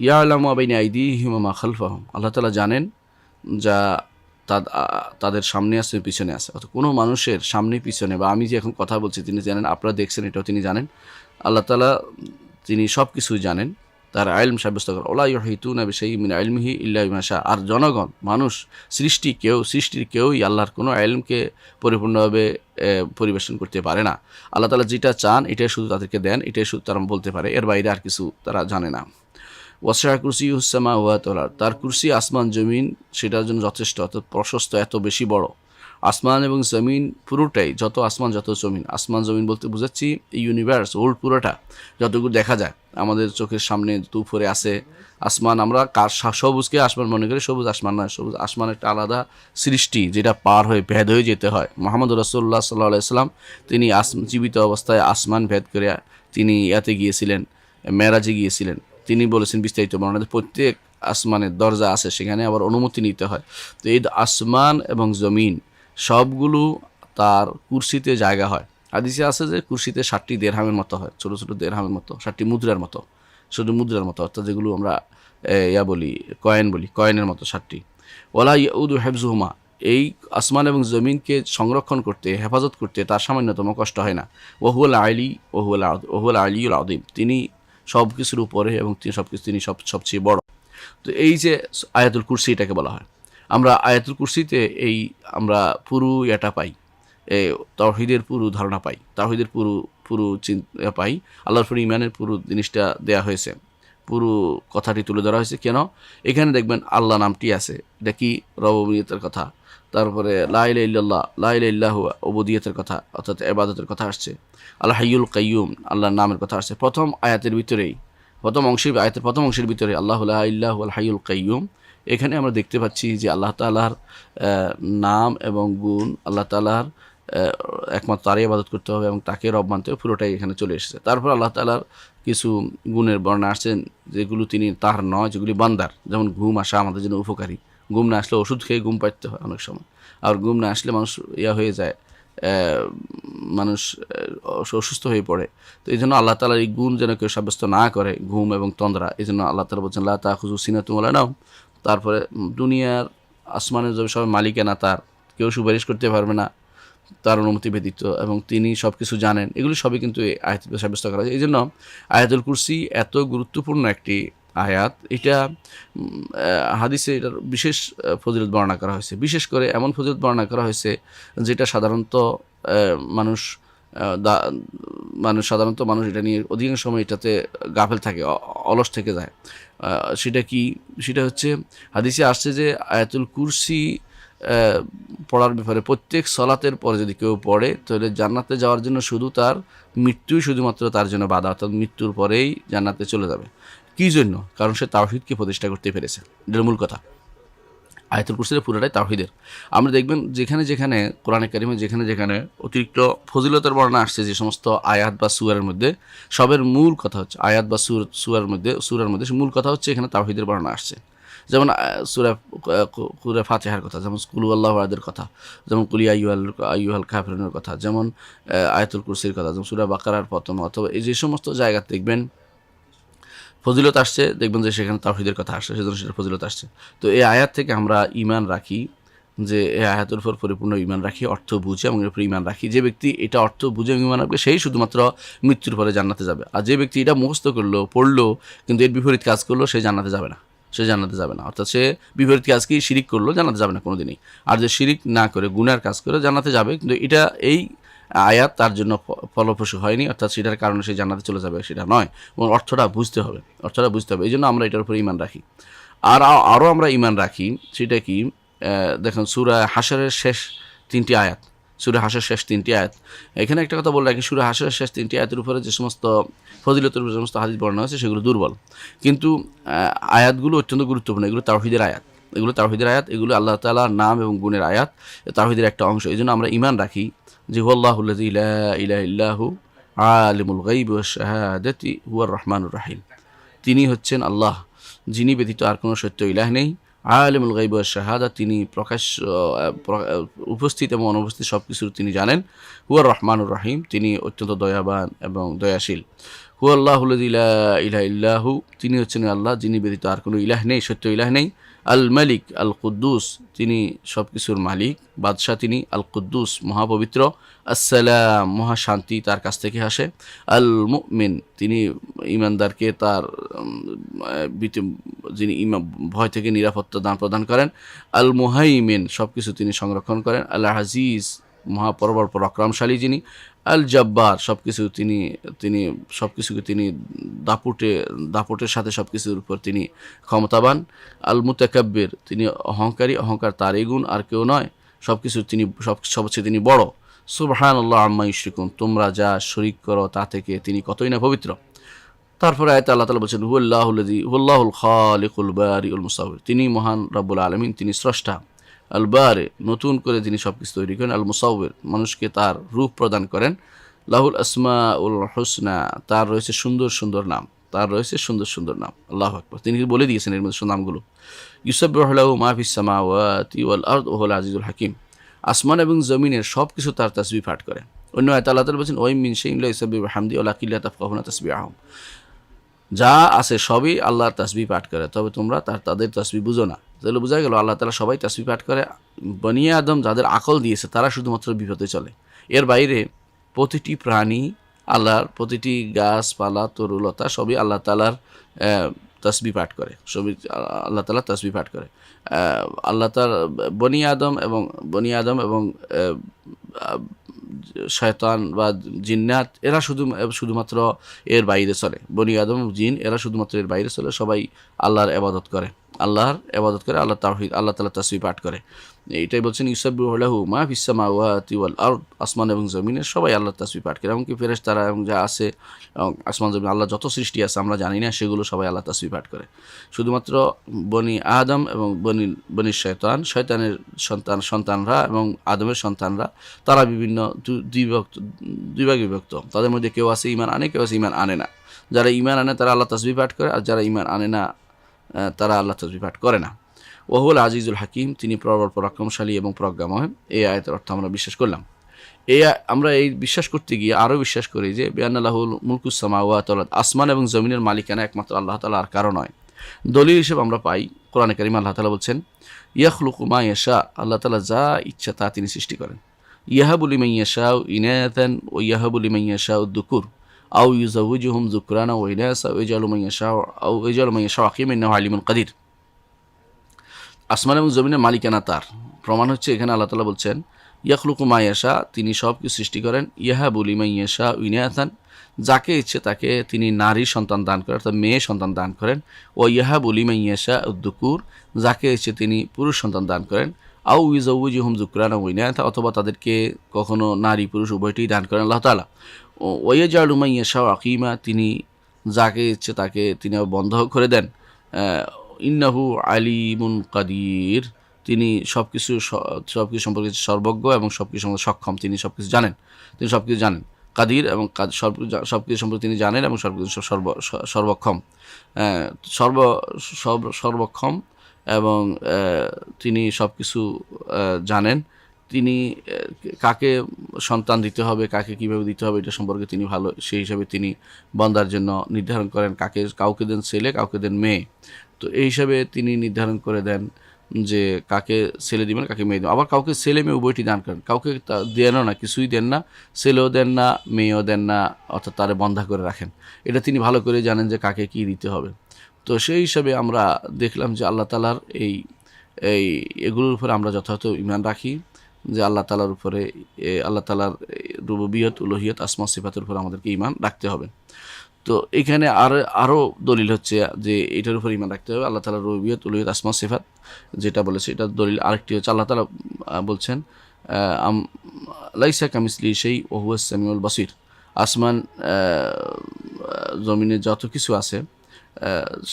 ইয়ালামু মা বাইনা আইদিহিম ওয়া মা খালফাহুম, আল্লাহ তাআলা জানেন যা তাদের সামনে আছে পিছনে আছে, অর্থাৎ কোনো মানুষের সামনে পিছনে, বা আমি যে এখন কথা বলছি তিনি জানেন, আপনারা দেখছেন এটাও তিনি জানেন, আল্লাহ তাআলা তিনি সব কিছুই জানেন, তার ইলম সাব্যস্ত করেন। ওয়ালা ইউহিতুনা বিশাইইন মিন ইলমিহি ইল্লা বিমা শা, আর জনগণ, মানুষ, সৃষ্টির কেউই আল্লাহর কোনো ইলমকে পরিপূর্ণভাবে পরিবেশন করতে পারে না। আল্লাহ তাআলা যেটা চান এটাই শুধু তাদেরকে দেন, এটাই শুধু তারা বলতে পারে, এর বাইরে আর কিছু তারা জানে না। ওয়াসি'a কুরসিয়্যুহুস সামাওয়াতি ওয়াল আরদ, তার কুরসি আসমান জমিন সেটার জন্য যথেষ্ট, অর্থাৎ প্রশস্ত, এত বেশি বড়। আসমান এবং জমিন পুরোটাই, যত আসমান যত জমিন, আসমান জমিন বলতে বুঝাচ্ছি এই ইউনিভার্স ওল্ড পুরোটা যতটুকু দেখা যায় আমাদের চোখের সামনে, যত উপরে আছে আসমান, আমরা সবুজকে আসমান মনে করি, সবুজ আসমান নয়, সবুজ আসমান একটা আলাদা সৃষ্টি, যেটা পার হয়ে ভেদ হয়ে যেতে হয়। মুহাম্মদ রাসূলুল্লাহ সাল্লাল্লাহু আলাইহি সাল্লাম তিনি জীবিত অবস্থায় আসমান ভেদ করে তিনি ইয়াতে গিয়েছিলেন, মেরাজে গিয়েছিলেন। তিনি বলেছেন বিস্তারিত বর্ণনাতে প্রত্যেক আসমানের দরজা আছে, সেখানে আবার অনুমতি নিতে হয়। তো এই আসমান এবং জমিন সবগুলো তার কুরসিতে জায়গা হয়। হাদিসে আছে যে কুরসিতে 7টি দেরহামের মতো হয়, ছোটো ছোটো দেরহামের মতো, 7টি মুদ্রার মতো, শুধু মুদ্রার মতো, অর্থাৎ যেগুলো আমরা কয়েনের মতো 7টি। ওয়ালা ইয়াউদু হিফযুহুমা, এই আসমান এবং জমিনকে সংরক্ষণ করতে, হেফাজত করতে তার সামান্যতম কষ্ট হয় না। ওহুয়াল আলিয়ুল আযীম, তিনি সব কিছুর উপরে এবং তিনি সবচেয়ে বড়। তো এই যে আয়াতুল কুরসি এটাকে বলা হয়, আমরা আয়াতুল কুরসিতে আমরা পুরো এটা পাই, তাওহীদের পুরো ধারণা পাই, তাওহীদের পুরো চিন্তা পাই, আল্লাহর উপর ঈমানের পুরো জিনিসটা দেয়া হয়েছে, পুরো কথাটি তুলে ধরা হয়েছে। কেন? এখানে দেখবেন আল্লাহ নামটি আছে, এটা কি রুবুবিয়্যতের কথা, তারপরে লা ইলাহা ইল্লাল্লাহ, লা ইলাহা ইল্লাহু উবুদিয়তের কথা, অর্থাৎ ইবাদতের কথা আসছে, আল হাইয়ুল কাইয়্যুম আল্লাহর নামের কথা আসছে আয়াতের প্রথম অংশের ভিতরে আল্লাহু লা ইলাহা ইল্লাহুল হাইয়ুল কাইয়্যুম। এখানে আমরা দেখতে পাচ্ছি যে আল্লাহ তাআলার নাম এবং গুণ, আল্লাহ তাআলার একমাত্র তারই ইবাদত করতে হবে এবং তাকে রব মানতে হবে, পুরোটাই এখানে চলে এসেছে। তারপর আল্লাহ তাআলার কিছু গুণের বর্ণনা আসছেন যেগুলো তিনি তার নয়, যেগুলি বান্দার, যেমন ঘুম আসা আমাদের জন্য উপকারী, ঘুম না আসলে ওষুধ খেয়ে ঘুম পাইতে হয় অনেক সময়, আর ঘুম না আসলে মানুষ হয়ে যায়, মানুষ অসুস্থ হয়ে পড়ে। তো এই জন্য আল্লাহ তাআলার এই গুণ যেন কেউ সাব্যস্ত না করে, ঘুম এবং তন্দ্রা, এই জন্য আল্লাহ তাআলা বলছেন লা তাখুযু সিনাতুন ওয়ালা নাওম। তারপরে দুনিয়ার আসমানের জমি সব মালিকানা তার, কেউ সুপারিশ করতে পারবে না তার অনুমতি ব্যতীত, এবং তিনি সব কিছু জানেন, এগুলি সবই কিন্তু এই আয়াতে সাব্যস্ত করা হয়। এই জন্য আয়াতুল কুরসি এত গুরুত্বপূর্ণ একটি আয়াত, এটা হাদিসে এটার বিশেষ ফজিলত বর্ণনা করা হয়েছে, বিশেষ করে এমন ফজিলত বর্ণনা করা হয়েছে যেটা সাধারণত মানুষ এটা নিয়ে অধিকাংশ সময় এটাতে গাফেল থাকে, অলস থেকে যায়। সেটা হচ্ছে হাদিসে আসছে যে আয়াতুল কুরসি পড়ার ব্যাপারে প্রত্যেক সলাতের পরে যদি কেউ পড়ে তাহলে জান্নাতে যাওয়ার জন্য শুধুমাত্র তার জন্য বাধা, অর্থাৎ মৃত্যুর পরেই জান্নাতে চলে যাবে। কী জন্য? কারণ সে তাওহীদকে প্রতিষ্ঠা করতে পেরেছে, এটার মূল কথা। আয়াতুল কুরসির পুরোটাই তাওহীদের। আমরা দেখবেন যেখানে কোরআনে কারিমে যেখানে অতিরিক্ত ফজিলতের বর্ণনা আসছে, যে সমস্ত আয়াত বা সূরার মধ্যে, সবের মূল কথা হচ্ছে আয়াত বা সূরার মধ্যে মূল কথা হচ্ছে এখানে তাওহীদের বর্ণনা আসছে। যেমন সূরা ফাতিহার কথা, যেমন কুল হুয়াল্লাহু আহাদের কথা, যেমন কুল ইয়া আইয়ুহাল কাফিরুনের কথা, যেমন আয়াতুল কুরসির কথা, যেমন সূরা বাকারার প্রথম, অথবা এই যে সমস্ত জায়গা দেখবেন ফজিলত আসছে, দেখবেন যে সেখানে তাওহীদের কথা আসছে, সেজন্য সেটা ফজিলত আসছে। তো এই আয়াত থেকে আমরা ঈমান রাখি, যে এই আয়াতের উপর পরিপূর্ণ ঈমান রাখি, অর্থ বুঝে এবং এর উপর ঈমান রাখি। যে ব্যক্তি এটা অর্থ বুঝে ঈমান রাখবে সেই শুধুমাত্র মৃত্যুর পরে জান্নাতে যাবে। আর যে ব্যক্তি এটা মুখস্থ করলো, পড়লো, কিন্তু এর বিপরীত কাজ করলো, সে জান্নাতে যাবে না, সে জান্নাতে যাবে না। অর্থাৎ সে বিপরীত কাজ কি শিরিক করলো, জান্নাতে যাবে না কোনোদিনই। আর যে শিরিক না করে গুনার কাজ করে জান্নাতে যাবে, কিন্তু এটা এই আয়াত তার জন্য ফলপ্রসূ হয়নি, অর্থাৎ সেটার কারণে সে জান্নাতে চলে যাবে সেটা নয়, এবং অর্থটা বুঝতে হবে, অর্থটা বুঝতে হবে। এই জন্য আমরা এটার উপর ঈমান রাখি। আর আরও আমরা ঈমান রাখি, সেটা কি, দেখুন সূরা হাশরের শেষ 3টি আয়াত, সূরা হাশরের শেষ 3টি আয়াত। এখানে একটা কথা বলে রাখি, সূরা হাশরের শেষ 3টি আয়াতের উপরে যে সমস্ত ফজিলতের উপরে যে সমস্ত হাদিস বর্ণনা হয়েছে সেগুলো দুর্বল, কিন্তু আয়াতগুলো অত্যন্ত গুরুত্বপূর্ণ। এগুলো তাওহীদের আয়াত, এগুলো তাওহীদের আয়াত, এগুলো আল্লাহ তাআলার নাম এবং গুণের আয়াত, তাওহীদের একটা অংশ। এই জন্য আমরা ঈমান রাখি যে হুয়াল্লাহুল্লাযী লা ইলাহা ইল্লাহু আলিমুল গায়বি ওয়াশ শাহাদাতি হুয়ার রহমানুর রহিম। তিনি হচ্ছেন আল্লাহ, যিনি ব্যতীত আর কোনো সত্য ইলাহ নেই। আলিমুল গায়বি ওয়াশ শাহাদা, তিনি প্রকাশ্য উপস্থিত এবং অনুপস্থিত সব কিছুর তিনি জানেন। হুয়ার রহমানুর রহিম, তিনি অত্যন্ত দয়াবান এবং দয়াশীল। হুয়াল্লাহুল্লাযী লা ইলাহা ইল্লাহু, তিনি হচ্ছেন আল্লাহ, যিনি ব্যতীত আর কোনো ইলাহ নেই, সত্য ইলাহ নেই। আল মালিক আল কুদ্দুস, তিনি সব কিছুর মালিক, বাদশাহ তিনি। আল কুদ্দুস, মহাপবিত্র। আসসালাম, মহাশান্তি তার কাছ থেকে আসে। আল মুমিন, তিনি ইমানদারকে তার যিনি ভয় থেকে নিরাপত্তা দান প্রদান করেন। আল মুহাইমিন, সব কিছু তিনি সংরক্ষণ করেন। আল আজিজ, মহাপরবর পরাক্রমশালী যিনি। আল জব্বার, সব কিছু তিনি তিনি সব কিছুকে তিনি দাপটের সাথে সব কিছুর উপর তিনি ক্ষমতাবান। আল মুতাকাব্বির, তিনি অহংকারী, অহংকার তার এই গুণ আর কেউ নয়, সব কিছু তিনি সবচেয়ে তিনি বড়। সুবহানাল্লাহ আম্মা ইউশরিকুন, তোমরা যা শরীক করো তা থেকে তিনি কতই না পবিত্র। তারপরে আয়াতে আল্লাহ তাআলা বলছেন হুয়াল্লাহুল খালিকুল বারিউল মুসাউবির, তিনি মহান রব্বুল আলামিন, তিনি স্রষ্টা। আল বারে, নতুন করে তিনি সব কিছু তৈরি করেন। আল মুসাউবির, মানুষকে তার রূপ প্রদান করেন। লাহুল আসমাউল হুসনা, তার রয়েছে সুন্দর সুন্দর নাম, তার রয়েছে সুন্দর সুন্দর নাম। আল্লাহু আকবার, তিনি বলে দিয়েছেন এর মধ্যে নামগুলো। ইউসাব্বিহু লাহু মা ফিস সামাওয়াতি ওয়াল আরদ ওয়া হুয়াল আজিজুল হাকিম, আসমান এবং জমিনের সব কিছু তার তাসবিহ পাঠ করে। অন্য আয়াতে আল্লাহ তাআলা বলেছেন ওয়া মিন শাইইন লা ইউসাব্বিহু বিহামদি ওয়ালাকিন লা তাফকাহুনা তাসবিহাহুম, যা আছে সবই আল্লাহর তাসবিহ পাঠ করে, তবে তোমরা তাদের তাসবিহ বুঝো না। তাহলে বোঝা গেল আল্লাহ তাআলা সবাই তাসবিহ পাঠ করে। বনি আদম যাদের আকল দিয়েছে তারা শুধুমাত্র বিপদে চলে, এর বাইরে প্রতিটি প্রাণী, আল্লাহর প্রতিটি গাছপালা তরুলতা সবই আল্লাহ তাআলার তাসবিহ পাঠ করে, সবই আল্লাহ তাআলা তাসবিহ পাঠ করে। আল্লাহ তাআলা বনি আদম এবং শয়তান বা জিন্নাত এরা শুধুমাত্র এর বাইরে চলে। বনি আদম জিন এরা শুধুমাত্র এর বাইরে চলে, সবাই আল্লাহর ইবাদত করে, আল্লাহ তাওহীদ, আল্লাহ তাআলা তাসবিহ পাঠ করে। এইটাই বলছেন ইউসাব্বিহু লাহু মা ফিস সামাওয়াতি ওয়াল আরদ, আসমান এবং জমিনের সবাই আল্লাহর তাসবিহ পাঠ করে। এমনকি ফেরেশতারা এবং যা আছে আসমান জমিন, আল্লাহ যত সৃষ্টি আছে আমরা জানি না, সেগুলো সবাই আল্লাহ তাসবিহ পাঠ করে। শুধুমাত্র বনি আদম এবং বনি শয়তানের সন্তানরা এবং আদমের সন্তানরা তারা বিভিন্ন দুই ভাগে বিভক্ত। তাদের মধ্যে কেউ আছে ঈমান আনে, কেউ আছে ঈমান আনে না। যারা ঈমান আনে তারা আল্লাহ তাসবিহ পাঠ করে, আর যারা ঈমান আনে না তারা আল্লাহ তাসবিহ পাঠ করে না। ওহুল আজিজুল হাকিম, তিনি প্রবল পরাক্রমশালী এবং প্রজ্ঞাময়। এই আয়াতের অর্থ আমরা বিশ্বাস করলাম। আমরা এই বিশ্বাস করতে গিয়ে আরও বিশ্বাস করি যে বিআন্নাল্লাহুল মুলকুস সামাওয়াতি ওয়াল আরদ, আসমান এবং জমিনের মালিকানা একমাত্র আল্লাহ তাআলা, আর কারো নয়। দলিল হিসেবে আমরা পাই কোরআনে কারিমে আল্লাহ তাআলা বলছেন ইয়াখলুকু মা ইয়াশা, আল্লাহ তাআলা যা ইচ্ছা তা তিনি সৃষ্টি করেন। ইয়াহাবু লিমান ইয়াশাউ ইনাতান ওয়া ইয়াহাবু লিমান ইয়াশাউ যুকুর আও ইউযাওয়িজুহুম যুকরানা ওয়া ইনাসা ওয়া ইয়াজআলু মান ইয়াশাউ আকিমান ইন্নাহু আলিমুন কাদির। আসমান এবং জমিনের মালিকানা তার। প্রমাণ হচ্ছে এখানে আল্লাহ তাআলা বলছেন ইয়াখলুকু মা ইয়াশা, তিনি সব কিছু সৃষ্টি করেন। ইয়াহাবু লিমান ইয়াশাউ ইনাতান, যাকে ইচ্ছে তাকে তিনি নারী সন্তান দান করেন, অর্থাৎ মেয়ে সন্তান দান করেন। ও ইয়াহাবু লিমান ইয়াশাউ যুকুর, যাকে ইচ্ছে তিনি পুরুষ সন্তান দান করেন। আও ইউযাওয়িজুহুম যুকরানা ওয়া ইনাসা, অথবা তাদেরকে কখনো নারী পুরুষ উভয়টিই দান করেন আল্লাহ তাআলা। ওয়া ইয়াজআলু মান ইয়াশাউ আকিমা, তিনি যাকে ইচ্ছে তাকে তিনি বন্ধ করে দেন। ইন্নাহু আলিমুন কাদির, তিনি সবকিছু সম্পর্কে সর্বজ্ঞ এবং সবকিছু সম্পর্কে সক্ষম, তিনি সবকিছু জানেন, কাদির এবং সবকিছু সম্পর্কে তিনি জানেন এবং সর্বক্ষম, সর্বক্ষম এবং তিনি সবকিছু জানেন তিনি কাকে সন্তান দিতে হবে, কাকে কীভাবে দিতে হবে এটা সম্পর্কে তিনি ভালো, সেই হিসাবে তিনি বান্দার জন্য নির্ধারণ করেন কাউকে দেন ছেলে, কাউকে দেন মেয়ে। তো এই হিসাবে তিনি নির্ধারণ করে দেন যে কাকে ছেলে দিবেন, কাকে মেয়ে দেবেন। আবার কাউকে ছেলে মেয়ে উভয়টি দান করেন, কাউকে দেনও না, কিছুই দেন না, ছেলেও দেন না, মেয়েও দেন না, অর্থাৎ তারে বন্ধা করে রাখেন। এটা তিনি ভালো করে জানেন যে কাকে কী দিতে হবে। তো সেই হিসাবে আমরা দেখলাম যে আল্লাহ তাআলার এই এগুলোর উপরে আমরা যথাযথ ঈমান রাখি, যে আল্লাহ তাআলার উপরে আল্লাহ তাআলার রুবুবিয়ত, উলুহিয়ত, আসমা সিফাতের উপরে আমাদেরকে ঈমান রাখতে হবে। তো এখানে আরও দলিল হচ্ছে যে এটার উপর ঈমান রাখতে হবে, আল্লাহ তাআলার রুবুবিয়ত, উলুহিয়ত, আসমা সিফাত যেটা বলেছে এটা দলিল। আরেকটি হচ্ছে আল্লাহ তাআলা বলছেন লাইসা কামিসলি সেই ওয়া হুয়াস সামিউল বাসির। আসমান জমিনে যত কিছু আছে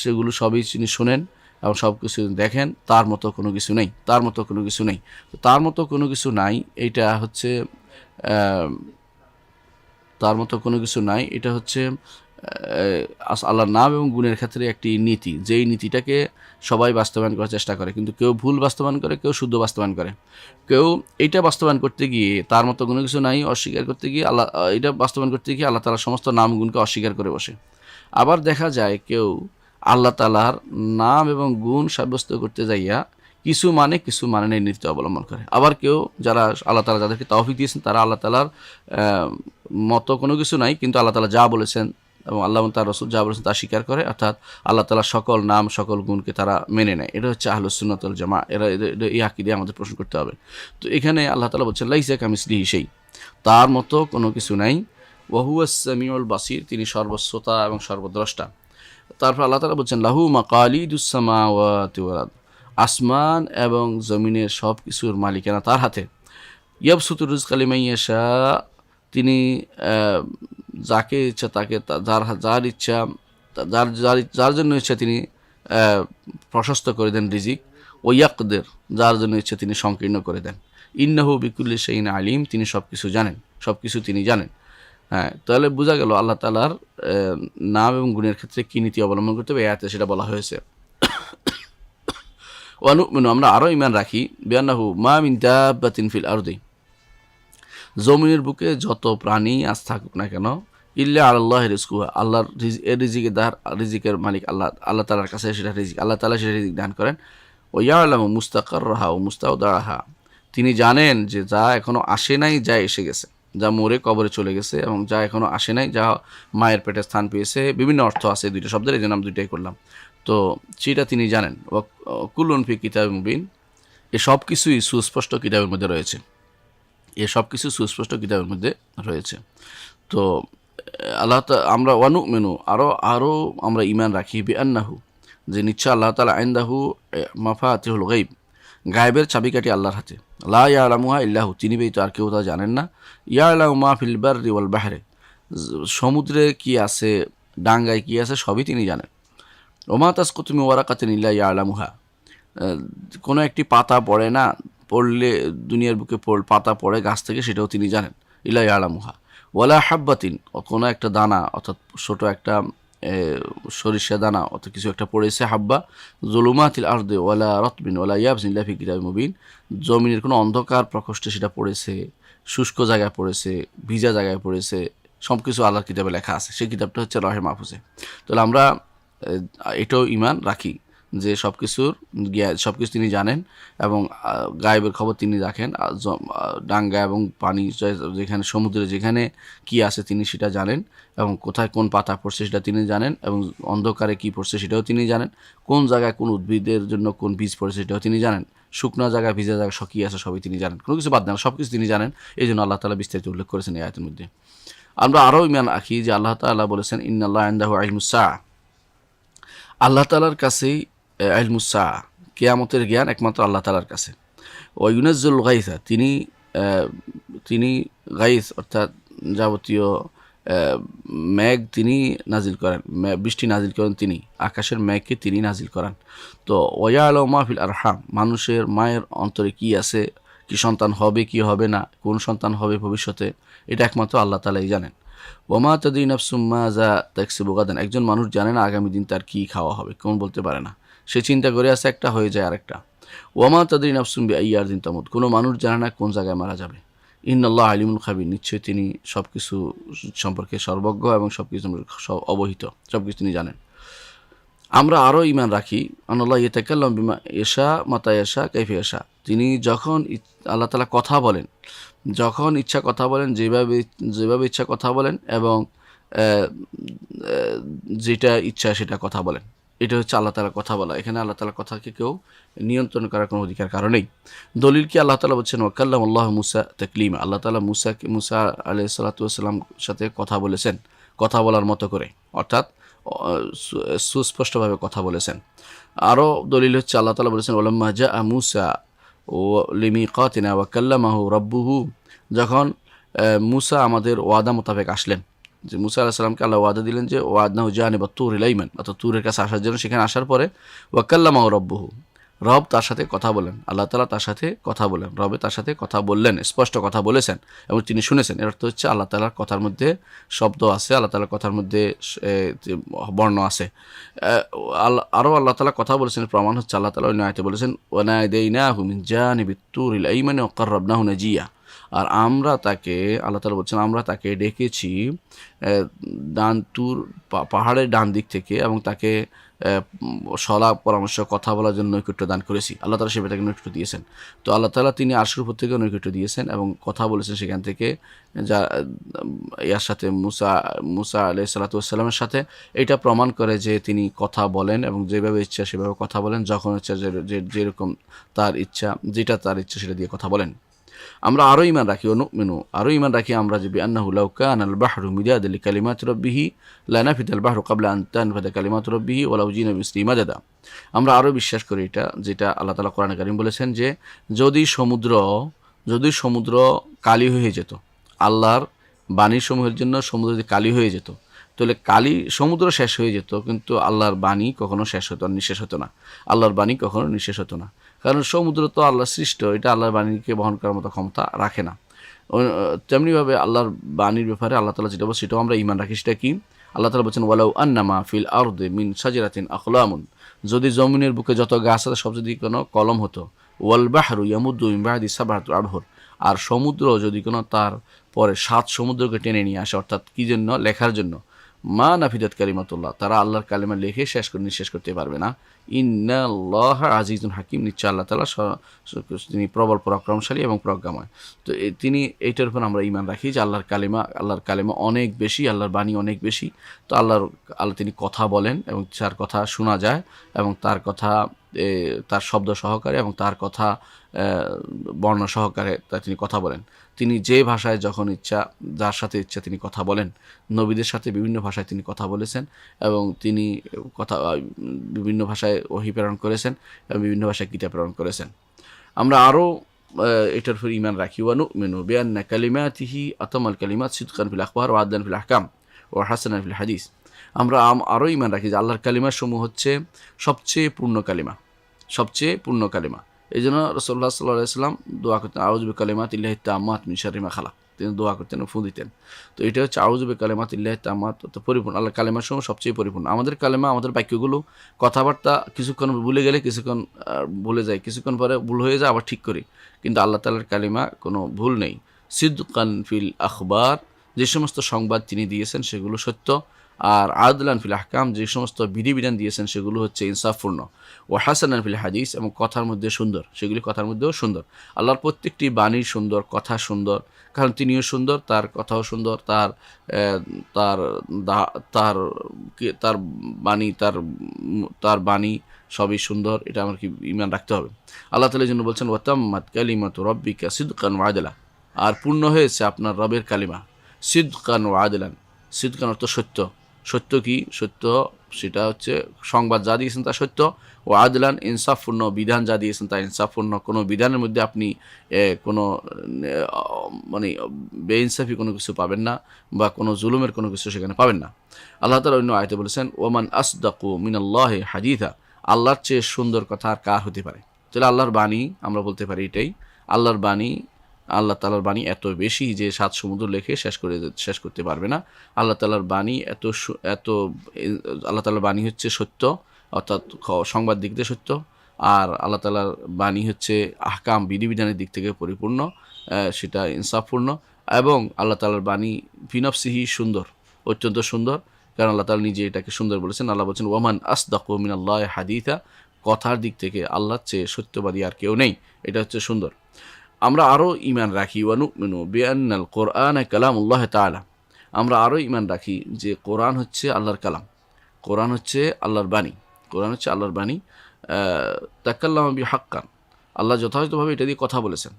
সেগুলো সবই তিনি শোনেন এবং সব কিছু দেখেন, তার মতো কোনো কিছু নেই, তার মতো কোনো কিছু নেই। তার মতো কোনো কিছু নাই, এইটা হচ্ছে তার মতো কোনো কিছু নাই, এটা হচ্ছে আল্লাহর নাম এবং গুণের ক্ষেত্রে একটি নীতি, যেই নীতিটাকে সবাই বাস্তবায়ন করার চেষ্টা করে, কিন্তু কেউ ভুল বাস্তবায়ন করে, কেউ শুদ্ধ বাস্তবায়ন করে। কেউ এইটা বাস্তবায়ন করতে গিয়ে তার মতো কোনো কিছু নাই অস্বীকার করতে গিয়ে এটা বাস্তবায়ন করতে গিয়ে আল্লাহ তাআলার সমস্ত নাম গুণকে অস্বীকার করে বসে। আবার দেখা যায় কেউ আল্লাহ তাআলার নাম এবং গুণ সাব্যস্ত করতে যাইয়া কিছু মানে নেই নীতি অবলম্বন করে। আবার কেউ যারা আল্লাহ তাআলা যাদেরকে তৌফিক দিয়েছেন তারা আল্লাহ তাআলার মতো কোনো কিছু নাই, কিন্তু আল্লাহ তাআলা যা বলেছেন এবং আল্লাহ তার রাসূল যা বলেছেন তা স্বীকার করে, অর্থাৎ আল্লাহ তাআলার সকল নাম সকল গুণকে তারা মেনে নেয়। এটা হচ্ছে আহলুস সুন্নাত ওয়াল জামা, এই আকীদা আমাদের পোষণ করতে হবে। তো এখানে আল্লাহ তাআলা বলছেন লাইসা কামিসলিহি শাই, তার মতো কোনো কিছু নাই, ওয়া হুয়াস সামিউল বাসির, তিনি সর্বশ্রোতা এবং সর্বদ্রষ্টা। তারপর আল্লাহ তাআলা বলছেন লাহু মাকালিদুস সামাওয়াতি ওয়াল আরদ, আসমান এবং জমিনের সব কিছুর মালিকানা তার হাতে। ইয়াবসুতুর রিজকা লিমান ইয়াশা, তিনি যাকে ইচ্ছা তাকে, যার ইচ্ছা, যার জন্য ইচ্ছা তিনি প্রশস্ত করে দেন রিজিক। ও ইয়াকদের, যার জন্য ইচ্ছা তিনি সংকীর্ণ করে দেন। ইন্নাহু বিকুল্লি শাইইন আলিম, তিনি সব কিছু জানেন, সব কিছু তিনি জানেন। হ্যাঁ, তাহলে বোঝা গেল আল্লাহ তাআলার নাম এবং গুণের ক্ষেত্রে কী নীতি অবলম্বন করতে হবে, এই আয়াতে সেটা বলা হয়েছে। ওয়ানুমিনু, আমরা আরও ঈমান রাখি, বিআন্নাহু মা মিন দাব্বাতিন ফিল আরদি, জমিনের বুকে যত প্রাণী আজ থাকুক না কেন, ইল্লা আলাল্লাহি রিজকুহা, আল্লাহর রিজিকের মালিক আল্লাহ, আল্লাহ তাআলার কাছে সেটা রিজিক, আল্লাহ তাআলা সেটা রিজিক দান করেন। ওয়া ইয়ালামু মুস্তাকাররাহা ওয়া মুস্তাওদাআহা, তিনি জানেন যে যা এখনো আসে নাই, যা এসে গেছে, যা মরে কবরে চলে গেছে, এবং যা এখনো আসে নাই, যা মায়ের পেটে স্থান পেয়েছে, বিভিন্ন অর্থ আছে দুইটা শব্দের, এই জন্য আমি দুইটাই করলাম। তো সেটা তিনি জানেন। কুল্লুন ফি কিতাবিম মুবিন, এ সব কিছুই সুস্পষ্ট কিতাবের মধ্যে রয়েছে, এ সব কিছু সুস্পষ্ট কিতাবের মধ্যে রয়েছে। তো আমরা ওয়ানুমিনু, আরও আমরা ঈমান রাখি, বিআন্নাহু, যে নিশ্চয় আল্লাহ তাআলা ইনদাহু মাফাতিহুল গায়ব, গায়েবের চাবিকাঠি আল্লাহর হাতে। লা ইয়ালামুহা ইল্লাহু, তিনি ব্যতীত আর কেউ তা জানেন না। ইয়ালামু মা ফিল বাররি ওয়াল বাহরে, সমুদ্রে কি আছে, ডাঙ্গায় কি আছে, সবই তিনি জানেন। ওমা তাসকুতু মিন ওয়ারাকাতিন ইল্লা ইয়ালামুহা, কোনো একটি পাতা পড়ে না, পড়লে দুনিয়ার বুকে পাতা পড়ে গাছ থেকে, সেটাও তিনি জানেন। ইল্লা ইয়ালামুহা ওয়ালা হাব্বাতিন, কোনো একটা দানা, অর্থাৎ ছোট একটা সরিষা দানা অত কিছু একটা পড়েছে, হাব্বা, জুলুমাতিল আরদি ওয়ালা রাতবিন ওয়ালা ইয়াবসিন ইল্লা ফি কিতাবিম মুবিন, জমিনের কোনো অন্ধকার প্রকোষ্ঠে সেটা পড়েছে, শুষ্ক জায়গায় পড়েছে, ভিজা জায়গায় পড়েছে, সব কিছু আল্লাহর কিতাবে লেখা আছে, সেই কিতাবটা হচ্ছে লহে মাহফুজে। তাহলে আমরা এটাও ঈমান রাখি যে সব কিছু তিনি জানেন এবং গায়েবের খবর তিনি রাখেন। ডাঙ্গা এবং পানি যেখানে, সমুদ্রে যেখানে কি আছে তিনি সেটা জানেন, এবং কোথায় কোন পাতা পড়ছে সেটা তিনি জানেন, এবং অন্ধকারে কি পড়ছে সেটাও তিনি জানেন, কোন জায়গায় কোন উদ্ভিদের জন্য কোন বীজ পড়েছে সেটাও তিনি জানেন, শুকনো জায়গায় ভিজা জায়গায় কী আছে সবই তিনি জানেন, কোনো কিছু বাদ দেন, সব কিছু তিনি জানেন। এই জন্য আল্লাহ তাআলা বিস্তারিত উল্লেখ করেছেন এই আয়াতের মধ্যে। আমরা আরও ঈমান রাখি যে আল্লাহ তাআলা বলেছেন ইন্নাল্লাহা ইনদাহু ইলমুস সাআহ, আল্লাহ তাআলার কাছেই ইলমুস সাআহ, কিয়ামতের জ্ঞান একমাত্র আল্লাহ তাআলার কাছে। ওয়া ইউনাজ্জিলুল গায়সা, তিনি গাইস অর্থাৎ যাবতীয় মেঘ তিনি নাজিল করেন, বৃষ্টি নাজিল করেন তিনি, আকাশের মেঘকে তিনি নাজিল করান। তো ওয়া ইয়ালামু মা ফিল আরহাম, মানুষের মায়ের অন্তরে কি আছে, কি সন্তান হবে কি হবে না, কোন সন্তান হবে ভবিষ্যতে, এটা একমাত্র আল্লাহ তাআলাই জানেন। ওমা তাদরি নাফসুম মাযা তাকসিবু গাদান, একজন মানুষ জানে না আগামী দিন তার কি খাওয়া হবে, কোন বলতে পারে না, সে চিন্তা করে আছে একটা, হয়ে যায় আরেকটা। ওয়ামা তাদরি নাফসুম বিআইয়ি আরদিন তামুত, কোনো মানুষ জানে না কোন জায়গায় মারা যাবে। ইন্নাল্লাহ আলিমুল খাবির, নিশ্চয়ই তিনি সব কিছু সম্পর্কে সর্বজ্ঞ এবং সব কিছু অবহিত, সব কিছু তিনি জানেন। আমরা আরও ঈমান রাখি আনাল্লাহ ইয়াতাকাল্লাম বিমা ইয়াশা মাতা ইয়াশা কাইফা ইয়াশা, তিনি যখন আল্লাহ তাআলা কথা বলেন, যখন ইচ্ছা কথা বলেন, যেভাবে ইচ্ছা কথা বলেন, এবং যেটা ইচ্ছা সেটা কথা বলেন। এটা হচ্ছে আল্লাহ তাআলার কথা বলা। এখানে আল্লাহ তাআলার কথাকে কেউ নিয়ন্ত্রণ করার কোনো অধিকার কারণেই। দলিল কি আল্লাহ তাআলা বলছেন ওয়াকাল্লামাল্লাহু মুসা তাকলিমা, আল্লাহ তাআলা মুসা আলাইহিস সালাতু ওয়াস সালাম সাথে কথা বলেছেন, কথা বলার মতো করে, অর্থাৎ সুস্পষ্টভাবে কথা বলেছেন। আরও দলিল হচ্ছে আল্লাহ তাআলা বলেছেন ওয়ালাম্মা জাআ মুসা লিমিকাতিনা ওয়া কাল্লামাহু রাব্বুহু, যখন মুসা আমাদের ওয়াদা মোতাবেক আসলেন, যে মুসা আলাইহিস সালামকে আল্লাহ ওয়াদা দিলেন যে ওয়াদনাহু জানিবা তুরিল আইমান, অর্থাৎ তুরের কাছে আসার জন্য, সেখানে আসার পরে ওয়া কাল্লামাহু রাব্বুহু, রব তার সাথে কথা বলেন, আল্লাহ তাআলা তার সাথে কথা বলেন, রবে তার সাথে কথা বললেন, স্পষ্ট কথা বলেছেন এবং তিনি শুনেছেন। এর অর্থ হচ্ছে আল্লাহ তাআলার কথার মধ্যে শব্দ আছে, আল্লাহ তাআলার কথার মধ্যে বর্ণ আছে। আরও আল্লাহ তাআলা কথা বলেছেন প্রমাণ হচ্ছে আল্লাহ তাআলা অন্য আয়াতে বলেছেন ওয়ানাদাইনাহু মিন জানিবিত তুরিল আইমানি ওয়া কাররাবনাহু নাজিয়া, আর আমরা তাকে, আল্লাহ তাআলা বলছেন আমরা তাকে ডেকেছি তুর পাহাড়ের ডান দিক থেকে, এবং তাকে সলা পরামর্শ কথা বলার জন্য নৈকট্য দান করেছি। আল্লাহ তাআলা সেভাবে তাকে নৈকট্য দিয়েছেন। তো আল্লাহ তাআলা তিনি আরশের উপর থেকে নৈকট্য দিয়েছেন এবং কথা বলেছেন সেখান থেকে, যা ইয়ার সাথে মুসা আলাইহিস সালাতু ওয়াস সালামের সাথে। এটা প্রমাণ করে যে তিনি কথা বলেন এবং যেভাবে ইচ্ছা সেভাবে কথা বলেন, যখন ইচ্ছা যেরকম তার ইচ্ছা, যেটা তার ইচ্ছা সেটা দিয়ে কথা বলেন। আমরা আরও ঈমান রাখি আরও ঈমান রাখি আমরা যে বিআন্নাহু লাউ কানাল বাহরু মিদাদান লিকালিমাতি রাব্বিহি লানাফিদাল বাহরু ক্বাবলা আন তানফাদা কালিমাতু রাব্বিহি ওয়ালাউ জিনা বিমিসলিহি মাদাদা। আমরা আরও বিশ্বাস করি এটা, যেটা আল্লাহ তাআলা কোরআনে কারীম বলেছেন যে যদি সমুদ্র কালি হয়ে যেত, আল্লাহর বাণীর সমূহের জন্য সমুদ্র যদি কালি হয়ে যেত, তাহলে সমুদ্র শেষ হয়ে যেত, কিন্তু আল্লাহর বাণী কখনো নিঃশেষ হতো না। আল্লাহর বাণী কখনো নিঃশেষ হতো না, কারণ সমুদ্র তো আল্লাহর সৃষ্ট, এটা আল্লাহর বাণীকে বহন করার মতো ক্ষমতা রাখে না। তেমনিভাবে আল্লাহর বাণীর ব্যাপারে আল্লাহ তাআলা যেটা বলছে সেটাও আমরা ঈমান রাখি। সেটা কি? আল্লাহ তাআলা বলছেন ওয়ালাউ আন্নামা ফিল আরদি মিন শাজারাতিন আকলামুন, যদি জমিনের বুকে যত গাছ আছে সব যদি কোনো কলম হতো, ওয়াল বাহরু ইয়ামুদ্দু মিন বাদি সাবআতি আবহুর, আর সমুদ্র যদি কোনো তার পরে 7 সমুদ্রকে টেনে নিয়ে আসে, অর্থাৎ কি জন্য? লেখার জন্য। মা নাফিদাত কালিমাতুল্লাহ, তারা আল্লাহর কালিমা লিখে নিঃশেষ করতে পারবে না। ইন্নাল্লাহা আজিজুন হাকিম, নিশ্চয় আল্লাহ তাআলা তিনি প্রবল পরাক্রমশালী এবং প্রজ্ঞাময়। তো তিনি এইটার উপর আমরা ঈমান রাখি যে আল্লাহর কালিমা অনেক বেশি, আল্লাহর বাণী অনেক বেশি। তো আল্লাহ তিনি কথা বলেন এবং তার কথা শোনা যায়, এবং তার কথা তার শব্দ সহকারে এবং তার কথা বর্ণ সহকারে তিনি কথা বলেন। তিনি যে ভাষায় যখন ইচ্ছা, যার সাথে ইচ্ছা তিনি কথা বলেন। নবীদের সাথে বিভিন্ন ভাষায় তিনি কথা বলেছেন এবং তিনি বিভিন্ন ভাষায় ওহী প্রেরণ করেছেন এবং বিভিন্ন ভাষায় কিতাব প্রেরণ করেছেন। আমরা আরও এটার উপর ঈমান রাখি ওয়া নুমিনু বিআন্না কালিমাতিহি আতামাল কালিমাত সিদকান ফিল আখবার ওয়া আদলান ফিল আহকাম ওয়া হাসানান ফিল হাদিস। আমরা আরও ঈমান রাখি যে আল্লাহর কালিমার সমূহ হচ্ছে সবচেয়ে পূর্ণ কালিমা। এই জন্য রাসূলুল্লাহ সাল্লাল্লাহু আলাইহি ওয়াসাল্লাম দোয়া করতেন আউযু বিকালিমাতিল্লাহি তাম্মাত মিন শাররি মা খালাক, তিনি দোয়া করতেন, ফু দিতেন। তো এটা হচ্ছে আউযু বিকালিমাতিল্লাহি তাম্মাত, পরিপূর্ণ। আল্লাহর কালিমার সমূহ সবচেয়ে পরিপূর্ণ। আমাদের কালিমা, আমাদের বাক্যগুলো, কথাবার্তা কিছুক্ষণ ভুলে গেলে কিছুক্ষণ ভুলে যায়, কিছুক্ষণ পরে ভুল হয়ে যায়, আবার ঠিক করি, কিন্তু আল্লাহ তাআলার কালিমা কোনো ভুল নেই। সিদকান ফিল আখবার, যে সমস্ত সংবাদ তিনি দিয়েছেন সেগুলো সত্য, আর আদলান ফিল আহকাম, যে সমস্ত বিধিবিধান দিয়েছেন সেগুলো হচ্ছে ইনসাফপূর্ণ। ও হাসানান ফিল হাদিস, এবং কথার মধ্যে সুন্দর, সেগুলি কথার মধ্যেও সুন্দর। আল্লাহর প্রত্যেকটি বাণী সুন্দর, কথা সুন্দর, কারণ তিনিও সুন্দর, তার কথাও সুন্দর, তার তার তার তার বাণী তার বাণী সবই সুন্দর। এটা আমার কি ঈমান রাখতে হবে। আল্লাহ তাআলা জন্য বলছেন ওয়াতাম্মাত কালিমাতু রাব্বিকা সিদকান ওয়া আদলা, আর পূর্ণ হয়েছে আপনার রবের কালিমা সিদকান ওয়া আদলান। সিদকান অর্থ সত্য। সত্য কি? সত্য সেটা হচ্ছে সংবাদ যা দিয়েছেন তা সত্য, ও আদলান ইনসাফপূর্ণ, বিধান যা দিয়েছেন তা ইনসাফপূর্ণ। কোনো বিধানের মধ্যে আপনি কোনো বেইনসাফি কোনো কিছু পাবেন না, বা কোনো জুলুমের কোনো কিছু সেখানে পাবেন না। আল্লাহ তাআলা অন্য আয়াতে বলেছেন ওমান আসদাকু মিনাল্লাহি হাদিসা, আল্লাহর চেয়ে সুন্দর কথা আর কার হতে পারে? তাহলে আল্লাহর বাণী আমরা বলতে পারি এটাই, আল্লাহর বাণী, আল্লাহ তাআলার বাণী এত বেশি যে 7 সমুদ্র লেখে শেষ করতে পারবে না। আল্লাহ তাআলার বাণী আল্লাহ তাআলার বাণী হচ্ছে সত্য, অর্থাৎ সংবাদ দিক দিয়ে সত্য, আর আল্লাহ তাআলার বাণী হচ্ছে আহকাম বিধিবিধানের দিক থেকে পরিপূর্ণ, সেটা ইনসাফপূর্ণ, এবং আল্লাহ তাআলার বাণী ফিনফসিহি সুন্দর, অত্যন্ত সুন্দর, কারণ আল্লাহ তাআলা নিজে এটাকে সুন্দর বলেছেন। আল্লাহ বলছেন ওয়ামান আসদাকু মিনাল্লাহি হাদিসা, কথার দিক থেকে আল্লাহর চেয়ে সত্যবাদী আর কেউ নেই, এটা হচ্ছে সুন্দর। আমরা আরও ইমান রাখি ওয়ানুমিনু বিআন্নাল কোরআন কালামুল্লাহ তাআলা, আমরা আরও ইমান রাখি যে কোরআন হচ্ছে আল্লাহর কালাম, কোরআন হচ্ছে আল্লাহর বাণী, কোরআন হচ্ছে আল্লাহর বাণী। তাকাল্লামা বিহাক্কান, আল্লাহ যথাযথভাবে এটা দিয়ে কথা বলেছেন।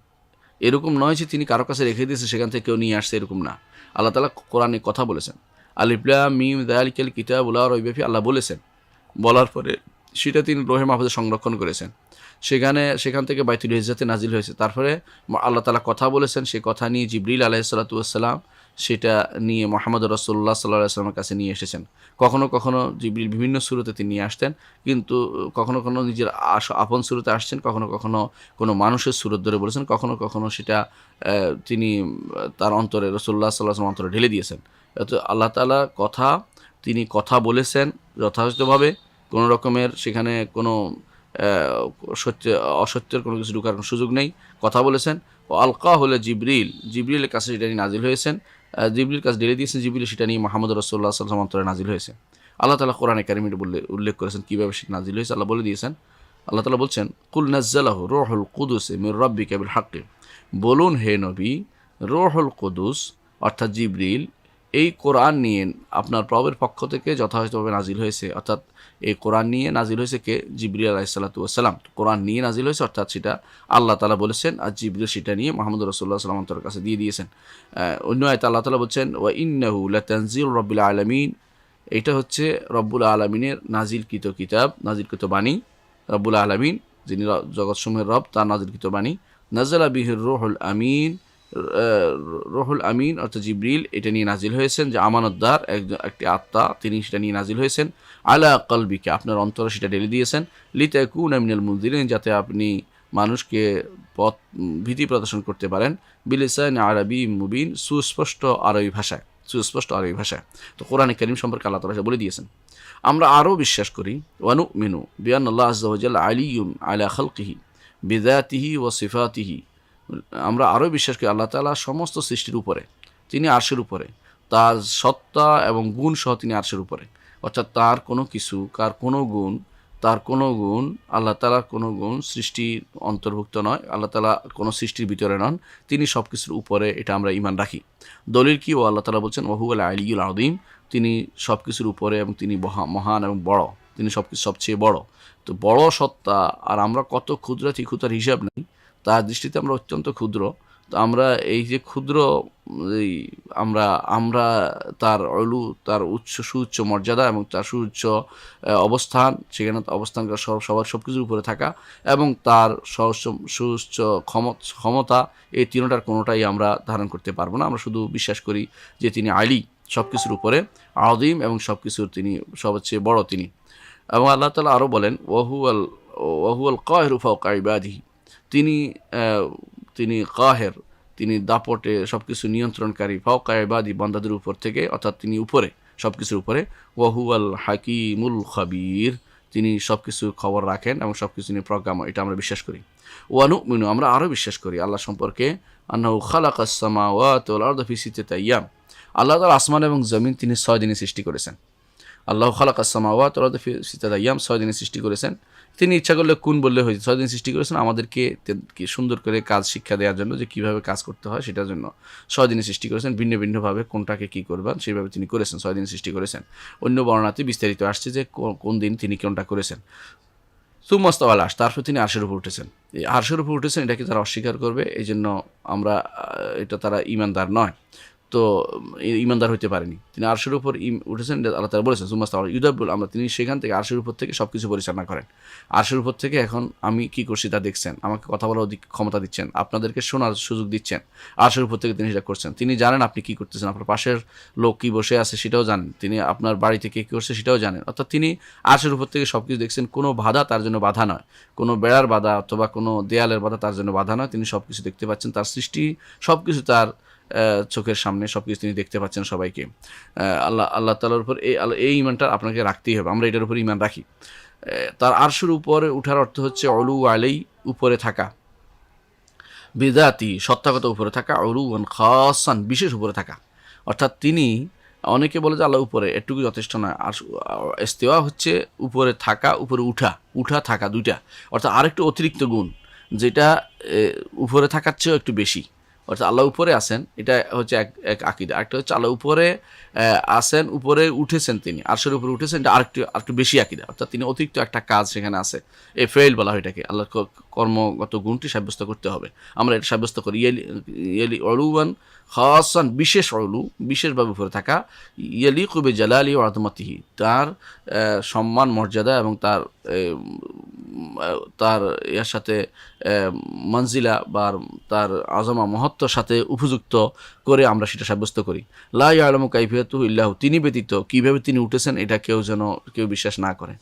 এরকম নয় যে তিনি কারো কাছে রেখে দিয়েছে সেখান থেকে কেউ নিয়ে আসছে, এরকম না। আল্লাহ তাআলা কোরআনে কথা বলেছেন। আলিফ লাম মিম যালিকাল কিতাবু লা রাইবা ফিহি, আল্লাহ বলেছেন, বলার পরে সেটা তিনি লোহে মাহফুজে সংরক্ষণ করেছেন, সেখান থেকে বাইতুল ইজ্জাতে নাজিল হয়েছে। তারপরে আল্লাহ তাআলা কথা বলেছেন, সেই কথা নিয়ে জিবরিল আলাইহিস সালাতু ওয়াস সালাম সেটা নিয়ে মুহাম্মদ রাসূলুল্লাহ সাল্লাল্লাহু আলাইহি ওয়াসাল্লামের কাছে নিয়ে এসেছেন। কখনো কখনো জিবরিল বিভিন্ন সূরতে তিনি নিয়ে আসতেন, কিন্তু কখনো কখনো নিজের আপন সূরতে আসছেন, কখনো কখনো কোনো মানুষের সূরত ধরে বলেছেন, কখনো কখনো সেটা তিনি তার অন্তরে রাসূলুল্লাহ সাল্লাল্লাহু আলাইহি ওয়াসাল্লাম অন্তরে ঢেলে দিয়েছেন। তো আল্লাহ তাআলা কথা, তিনি কথা বলেছেন যথাযথভাবে, কোনো রকমের সেখানে কোনো অসত্যের কোনো কিছু ঢুকার কোনো সুযোগ নেই, কথা বলেছেন। ও আলকা হলে জিবরিলের কাছে সেটা নিয়ে নাজিল হয়েছেন, জিবরিল কাছে ঢেলে দিয়েছেন, জিবরিল সেটা নিয়ে মুহাম্মদ রাসূলুল্লাহ সাল্লাল্লাহু আলাইহি ওয়াসাল্লাম অন্তরে নাজিল হয়েছে। আল্লাহ তাআলা কোরআনে কারিমে উল্লেখ করেছেন কীভাবে সেটা নাজিল হয়েছে। আল্লাহ বলে দিয়েছেন, আল্লাহ তাআলা বলছেন কুল নাজ্জালাহু রূহুল কুদুস মির রাব্বিকা বিল হাক্কি, বলুন হে নবী, রূহুল কুদুস অর্থাৎ জিবরিল এই কোরআন নিয়ে আপনার প্রভুর পক্ষ থেকে যথাযথভাবে নাজিল হয়েছে। অর্থাৎ এই কোরআন নিয়ে নাজিল হয়েছে কে? জিবরিল আলাইহিস সালাতু ওয়াস সালাম। কোরআন নিয়ে নাজিল হয়েছে, অর্থাৎ সেটা আল্লাহ তাআলা বলেছেন, আর জিবরিল সেটা নিয়ে মুহাম্মদ রাসূলুল্লাহ সাল্লাল্লাহু আলাইহি ওয়াসাল্লামের কাছে দিয়ে দিয়েছেন। অন্য আয়াতে আল্লাহ তাআলা বলছেন ওয়া ইন্নাহু লাতানজিলু রাব্বিল আলামিন, এটা হচ্ছে রব্বুল আলামিনের নাজিলকৃত কিতাব, নাজিলকৃত বাণী। রব্বুল আলামিন যিনি জগৎসমূহের রব, তার নাজিলকৃত বাণী। নাযালা বিহির রূহুল আমিন, রুহুল আমিন অর্থাৎ জিবরিল এটা নিয়ে নাজিল হয়েছেন, যে আমানতদার একটি আত্মা, তিনি সেটা নিয়ে নাজিল হয়েছেন। আলা কলবিকে, আপনার অন্তরে সেটা ঢেলে দিয়েছেন। লিতাকুনা মিনাল মুনজিরিন, যাতে আপনি মানুষকে ভীতি প্রদর্শন করতে পারেন। বিলিসান আরবি মুবিন, সুস্পষ্ট আরবি ভাষায়, সুস্পষ্ট আরবি ভাষায়। তো কোরআনে কারীম সম্পর্কে আল্লাহ তাআলা বলে দিয়েছেন। আমরা আরও বিশ্বাস করি ওয়ানুমিনু বিআন্নাল্লাহ আযজা ওয়া জাল্লা আলিয়্যুন আলা খালকিহি বিযাতিহি ওয়া সিফাতিহি, আমরা আরও বিশ্বাস করি আল্লাহ তাআলা সমস্ত সৃষ্টির উপরে, তিনি আরশের উপরে, তার সত্তা এবং গুণ সহ তিনি আরশের উপরে। অর্থাৎ তার কোনো কিছু, তার কোনো গুণ, আল্লাহ তাআলার কোনো গুণ সৃষ্টির অন্তর্ভুক্ত নয়, আল্লাহ তাআলা কোনো সৃষ্টির ভিতরে নন, তিনি সব কিছুর উপরে, এটা আমরা ঈমান রাখি। দলিল কি? ও আল্লাহ তাআলা বলছেন ওয়াহুয়াল আলিয়্যুল আযীম, তিনি সব কিছুর উপরে এবং তিনি মহান এবং বড়, তিনি সব কিছু সবচেয়ে বড়। তো বড় সত্তা, আর আমরা কত ক্ষুদ্রাতি, ক্ষুদ্রার হিসাব নেই, তার দৃষ্টিতে আমরা অত্যন্ত ক্ষুদ্র। তো আমরা এই যে ক্ষুদ্র, এই আমরা তার তার সুউচ্চ মর্যাদা এবং তার সুউচ্চ অবস্থান, সেখানে অবস্থান করা সবার সব কিছুর উপরে থাকা, এবং তার সুউচ্চ ক্ষমতা, এই তিনটার কোনোটাই আমরা ধারণ করতে পারবো না। আমরা শুধু বিশ্বাস করি যে তিনি আলী, সব কিছুর উপরে, আযীম, এবং সব কিছুর তিনি সবচেয়ে বড় তিনি। এবং আল্লাহ তাআলা আরও বলেন ওয়াহুয়াল কাহিরু ফাওকা ইবাদিহি, তিনি কাহের, তিনি দাপটে সব কিছু নিয়ন্ত্রণকারী, ফাওকা ইবাদি, বান্দাদের উপর থেকে, অর্থাৎ তিনি উপরে, সব কিছুর উপরে। ওয়াহুয়াল হাকিমুল খাবীর, তিনি সব কিছুর খবর রাখেন এবং সব কিছু নিয়ে প্রজ্ঞাময়, এটা আমরা বিশ্বাস করি। ওয়ানুমিনু, আমরা আরও বিশ্বাস করি আল্লাহ সম্পর্কে, আন্নাহু খালাকাস সামাওয়াতি ওয়াল আরদা ফি সিত্তাতি আইয়াম, আল্লাহ তাআলা আসমান এবং জমিন তিনি 6 দিনে সৃষ্টি করেছেন। আল্লাহু খালাকাস সামাওয়াতি ওয়াল আরদা ফি সিত্তাতি আইয়াম, 6 দিনে সৃষ্টি করেছেন। তিনি ইচ্ছা করলে কোন বললে হয়েছে, 6 দিন সৃষ্টি করেছেন আমাদেরকে সুন্দর করে কাজ শিক্ষা দেওয়ার জন্য, যে কীভাবে কাজ করতে হয় সেটার জন্য 6 দিনে সৃষ্টি করেছেন। ভিন্ন ভিন্নভাবে কোনটাকে কী করবেন সেইভাবে তিনি করেছেন, 6 দিন সৃষ্টি করেছেন। অন্য বর্ণনাতে বিস্তারিত আসছে যে কোন দিন তিনি কোনটা করেছেন। সুম্মা ইস্তাওয়া আলা আরশ, তারপর তিনি আরশের উপর উঠেছেন। এই আরশের উপর উঠেছেন, এটাকে তারা অস্বীকার করবে, এই জন্য আমরা এটা তারা ঈমানদার নয়, তো ঈমানদার হইতে পারেনি। তিনি আরশের উপর উঠেছেন, আল্লাহ তাআলা বলেছেন সুম্মা ইস্তাওয়া ইউদাব্বিরুল আমরা, তিনি সেখান থেকে আরশের উপর থেকে সব কিছু পরিচালনা করেন। আরশের উপর থেকে এখন আমি কি করছি তা দেখছেন, আমাকে কথা বলার ক্ষমতা দিচ্ছেন, আপনাদেরকে শোনার সুযোগ দিচ্ছেন, আরশের উপর থেকে তিনি সেটা করছেন। তিনি জানেন আপনি কি করতেছেন, আপনার পাশের লোক কি বসে আছে সেটাও জানেন, তিনি আপনার বাড়িতে কে কী করছে সেটাও জানেন। অর্থাৎ তিনি আরশের উপর থেকে সব কিছু দেখছেন, কোনো বাধা তার জন্য বাধা নয়, কোনো বেড়ার বাধা অথবা কোনো দেয়ালের বাধা তার জন্য বাধা নয়, তিনি সব কিছু দেখতে পাচ্ছেন, তার সৃষ্টি সব কিছু তার চোখের সামনে, সব কিছু তিনি দেখতে পাচ্ছেন সবাইকে। আল্লাহ তাআলার উপর এই ঈমানটা আপনাকে রাখতেই হবে, আমরা এটার উপর ঈমান রাখি। তার আরশের উপরে উঠার অর্থ হচ্ছে অলু আলাই, উপরে থাকা, বিদাতি সত্তাগত উপরে থাকা, অলুন খাসান বিশেষ উপরে থাকা। অর্থাৎ তিনি, অনেকে বলে যে আল্লাহ উপরে, এটুকু যথেষ্ট নয়। আর ইস্তিওয়া হচ্ছে উপরে থাকা, উপরে উঠা, উঠা থাকা দুইটা, অর্থাৎ আরেকটু অতিরিক্ত গুণ, যেটা উপরে থাকার চেয়েও একটু বেশি। অর্থাৎ আল্লাহ উপরে আছেন, এটা হচ্ছে এক আকিদা। আরেকটা হচ্ছে আল্লাহ উপরে আসেন, উপরে উঠেছেন, তিনি আরশের উপরে উঠেছেন, এটা আরেকটু বেশি আকিদা। অর্থাৎ তিনি অতিরিক্ত একটা কাজ সেখানে আছে, ফেইল বলা হয় এটাকে। আল্লাহর কর্মগত গুণটি সাব্যস্ত করতে হবে। আমরা এটা সাব্যস্ত করি ইয়ালি অলুয়ান খাসান, বিশেষ অলু, বিশেষভাবে উপরে থাকা, ইয়ালিকু বিজালালি ওয়া আযমাতিহি, তার সম্মান মর্যাদা এবং তার এর সাথে মঞ্জিলা বা তার আজমা মহত্বর সাথে উপযুক্ত করে আমরা সেটা সাব্যস্ত করি। লা ইয়ালামু কাইফিয়াতুহু ইল্লাহু, তিনি ব্যতীত কীভাবে তিনি উঠেছেন এটা কেউ বিশ্বাস না করে,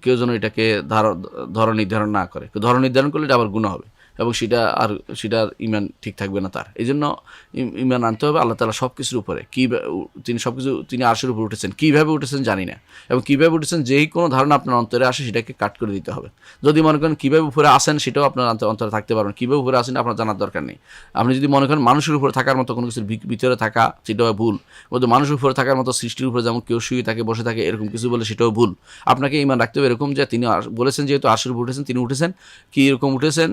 কেউ যেন এটাকে ধর নির্ধারণ না করে। ধর নির্ধারণ করলে এটা আবার গুনাহ হবে এবং সেটার ইমান ঠিক থাকবে না তার। এই জন্য ইমান আনতে হবে আল্লাহ তাআলা সব কিছুর উপরে, তিনি আরশের উপরে উঠেছেন, কীভাবে উঠেছেন জানি না, এবং কীভাবে উঠেছেন যেই কোনো ধারণা আপনার অন্তরে আসে সেটাকে কাট করে দিতে হবে। যদি মনে করেন কীভাবে উপরে আসেন সেটাও আপনার অন্তরে থাকতে পারবেন, কীভাবে উপরে আসেন আপনার জানার দরকার নেই। আপনি যদি মনে করেন মানুষের উপরে থাকার মতো কোনো কিছুর ভিতরে থাকা, সেটাও ভুল। কিন্তু মানুষের উপরে থাকার মতো সৃষ্টির উপরে যেমন কেউ শুয়ে থাকে, বসে থাকে, এরকম কিছু বলে সেটাও ভুল। আপনাকে ইমান রাখতে হবে এরকম যে তিনি বলেছেন যেহেতু আরশের উপরে উঠেছেন, তিনি উঠেছেন, কীরকম উঠেছেন,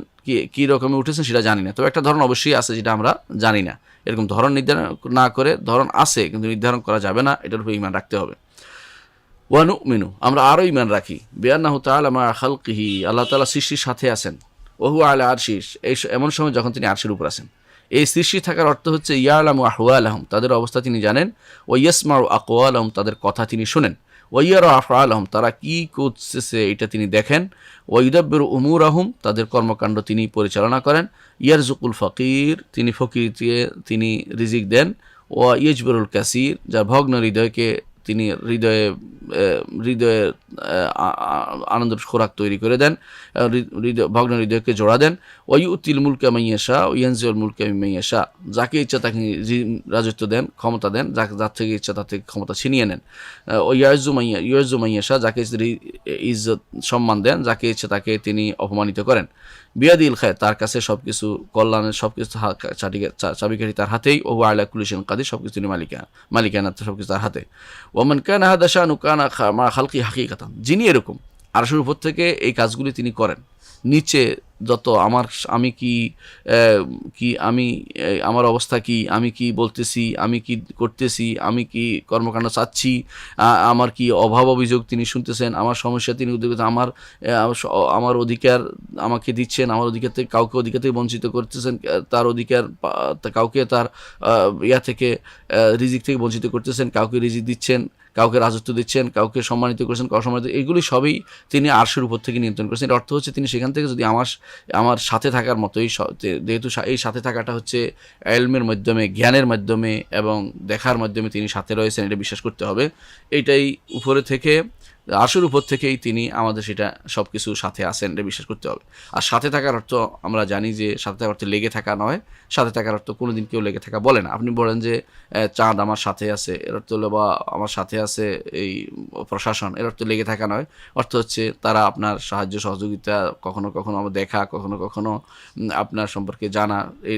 কী রকমে উঠেছেন সেটা জানি না। তবে একটা ধরন অবশ্যই আছে যেটা আমরা জানি না। এরকম ধরন নির্ধারণ না করে, ধরন আছে কিন্তু নির্ধারণ করা যাবে না, এটার উপর ইমান রাখতে হবে। ওয়া নুমিনু, আমরা আরও ইমান রাখি বিআন্নাহু তাআলা মা খালকিহি, আল্লাহ তাআলা সৃষ্টির সাথে আছেন, ওয়া হুয়া আলা আরশিহি, এমন সময় যখন তিনি আরশের উপর আছেন। এই সৃষ্টি থাকার অর্থ হচ্ছে ইয়ালামু আহওয়ালাহুম, তাদের অবস্থা তিনি জানেন, ওয়া ইয়াসমাউ আকওয়ালাহুম, তাদের কথা তিনি শোনেন, ওয়া ইয়ারা আফআলাহুম, তারা কী করতেছে এটা তিনি দেখেন, ওয়া ইউদাব্বিরু উমুরাহুম, তাদের কর্মকাণ্ড তিনি পরিচালনা করেন, ইয়ারজুকুল ফাকির, তিনি ফকিরকে তিনি রিজিক দেন, ওয়া ইয়াজবিরুল কাসির, যার ভগ্ন হৃদয়কে তিনি হৃদয়ে আনন্দের খোরাক তৈরি করে দেন, ভগ্ন হৃদয়কে জোড়া দেন। ওয়াইউতিল মুলকা মাইয়াশা ওয়ানজিউল মুলকা মাইয়াশা, যাকে ইচ্ছা তাকে রাজত্ব দেন, ক্ষমতা দেন, যার থেকে ইচ্ছা তার থেকে ক্ষমতা ছিনিয়ে নেন। ইয়াজু মাইয়াশা, যাকে ইজ্জত সম্মান দেন, যাকে ইচ্ছা তাকে তিনি অপমানিত করেন। বিয়াদিল খায়, তার কাছে সবকিছু কল্যাণের সবকিছু চাবিকাঠি তার হাতেই। ও আলা কুল্লি শাইইন কাদির, সবকিছু তিনি মালিকানা, সবকিছু তার হাতে। ওমান কানা হাদা শানু কানা মা খালকি হাকিকাতান, যিনি এরকম আরশের উপর থেকে এই কাজগুলি তিনি করেন, নিচে যত আমি আমার অবস্থা কি, আমি কি বলতেছি, আমি কি করতেছি, আমি কি কর্মকাণ্ড চাচ্ছি, আমার কি অভাব অভিযোগ তিনি শুনতেছেন, আমার সমস্যা তিনি উদ্যোগ, আমার অধিকার আমাকে দিচ্ছেন, আমার অধিকার থেকে কাউকে অধিকার থেকে বঞ্চিত করতেছেন, তার অধিকার কাউকে তার থেকে রিজিক থেকে বঞ্চিত করতেছেন, কাউকে রিজিক দিচ্ছেন, কাউকে রাজত্ব দিচ্ছেন, কাউকে সম্মানিত করেছেন, কাউকে সম্মানিত, এগুলি সবই তিনি আরশের উপর থেকে নিয়ন্ত্রণ করেছেন। এর অর্থ হচ্ছে তিনি সেখান থেকে যদি আমার সাথে থাকার মতোই, যেহেতু এই সাথে থাকাটা হচ্ছে ইলমের মাধ্যমে, জ্ঞানের মাধ্যমে এবং দেখার মাধ্যমে তিনি সাথে রয়েছেন, এটা বিশ্বাস করতে হবে। এইটাই উপরে থেকে, আরশের উপর থেকেই তিনি আমাদের সেটা সব কিছু সাথে আছেন, এটা বিশ্বাস করতে হবে। আর সাথে থাকার অর্থ আমরা জানি যে সাথে থাকার অর্থ লেগে থাকা নয়। সাথে থাকার অর্থ কোনো দিন কেউ লেগে থাকা বলে না। আপনি বলেন যে চাঁদ আমার সাথে আছে, এর অর্থ হলো, বা আমার সাথে আছে এই প্রশাসন, এর অর্থ লেগে থাকা নয়। অর্থ হচ্ছে তারা আপনার সাহায্য সহযোগিতা, কখনো কখনো আমার দেখা, কখনো কখনো আপনার সম্পর্কে জানা,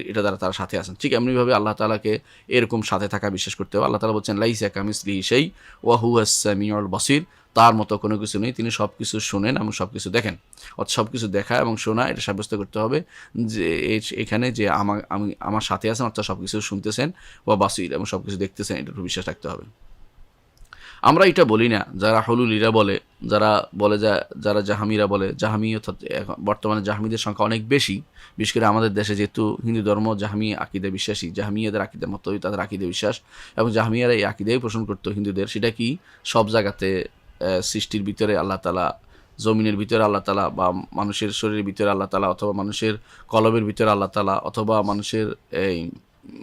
এটা দ্বারা তারা সাথে আছেন। ঠিক এমনিভাবে আল্লাহ তাআলাকে এরকম সাথে থাকা বিশ্বাস করতে হবে। আল্লাহ তাআলা বলছেন লাইসা কামিসলিহি শাই ওয়া হুয়াস সামিউল বাসির, তার মতো কোনো কিছু নেই, তিনি সব কিছু শোনেন এবং সব কিছু দেখেন। অর্থাৎ সব কিছু দেখা এবং শোনা, এটা সাব্যস্ত করতে হবে যে এখানে যে আমার সাথে আছেন, অর্থাৎ সব কিছু শুনতেছেন, বা বাসির, এবং সব কিছু দেখতেছেন, এটার উপর বিশ্বাস রাখতে হবে। আমরা এটা বলি না, যারা হলুলিরা বলে, যারা জাহামিরা বলে, জাহামি অর্থাৎ বর্তমানে জাহামিদের সংখ্যা অনেক বেশি, বিশেষ করে আমাদের দেশে, যেহেতু হিন্দু ধর্ম জাহামি আকিদা বিশ্বাসী, জাহামিয়াদের আকিদার মতোই তাদের আকিদা বিশ্বাস, এবং জাহামিয়ারা এই আকিদাই পোষণ করতো হিন্দুদের। সেটা কি, সব জায়গাতে সৃষ্টির ভিতরে আল্লাহ তাআলা, জমিনের ভিতরে আল্লাহ তাআলা, বা মানুষের শরীরের ভিতরে আল্লাহ তাআলা, অথবা মানুষের কলবের ভিতরে আল্লাহ তাআলা, অথবা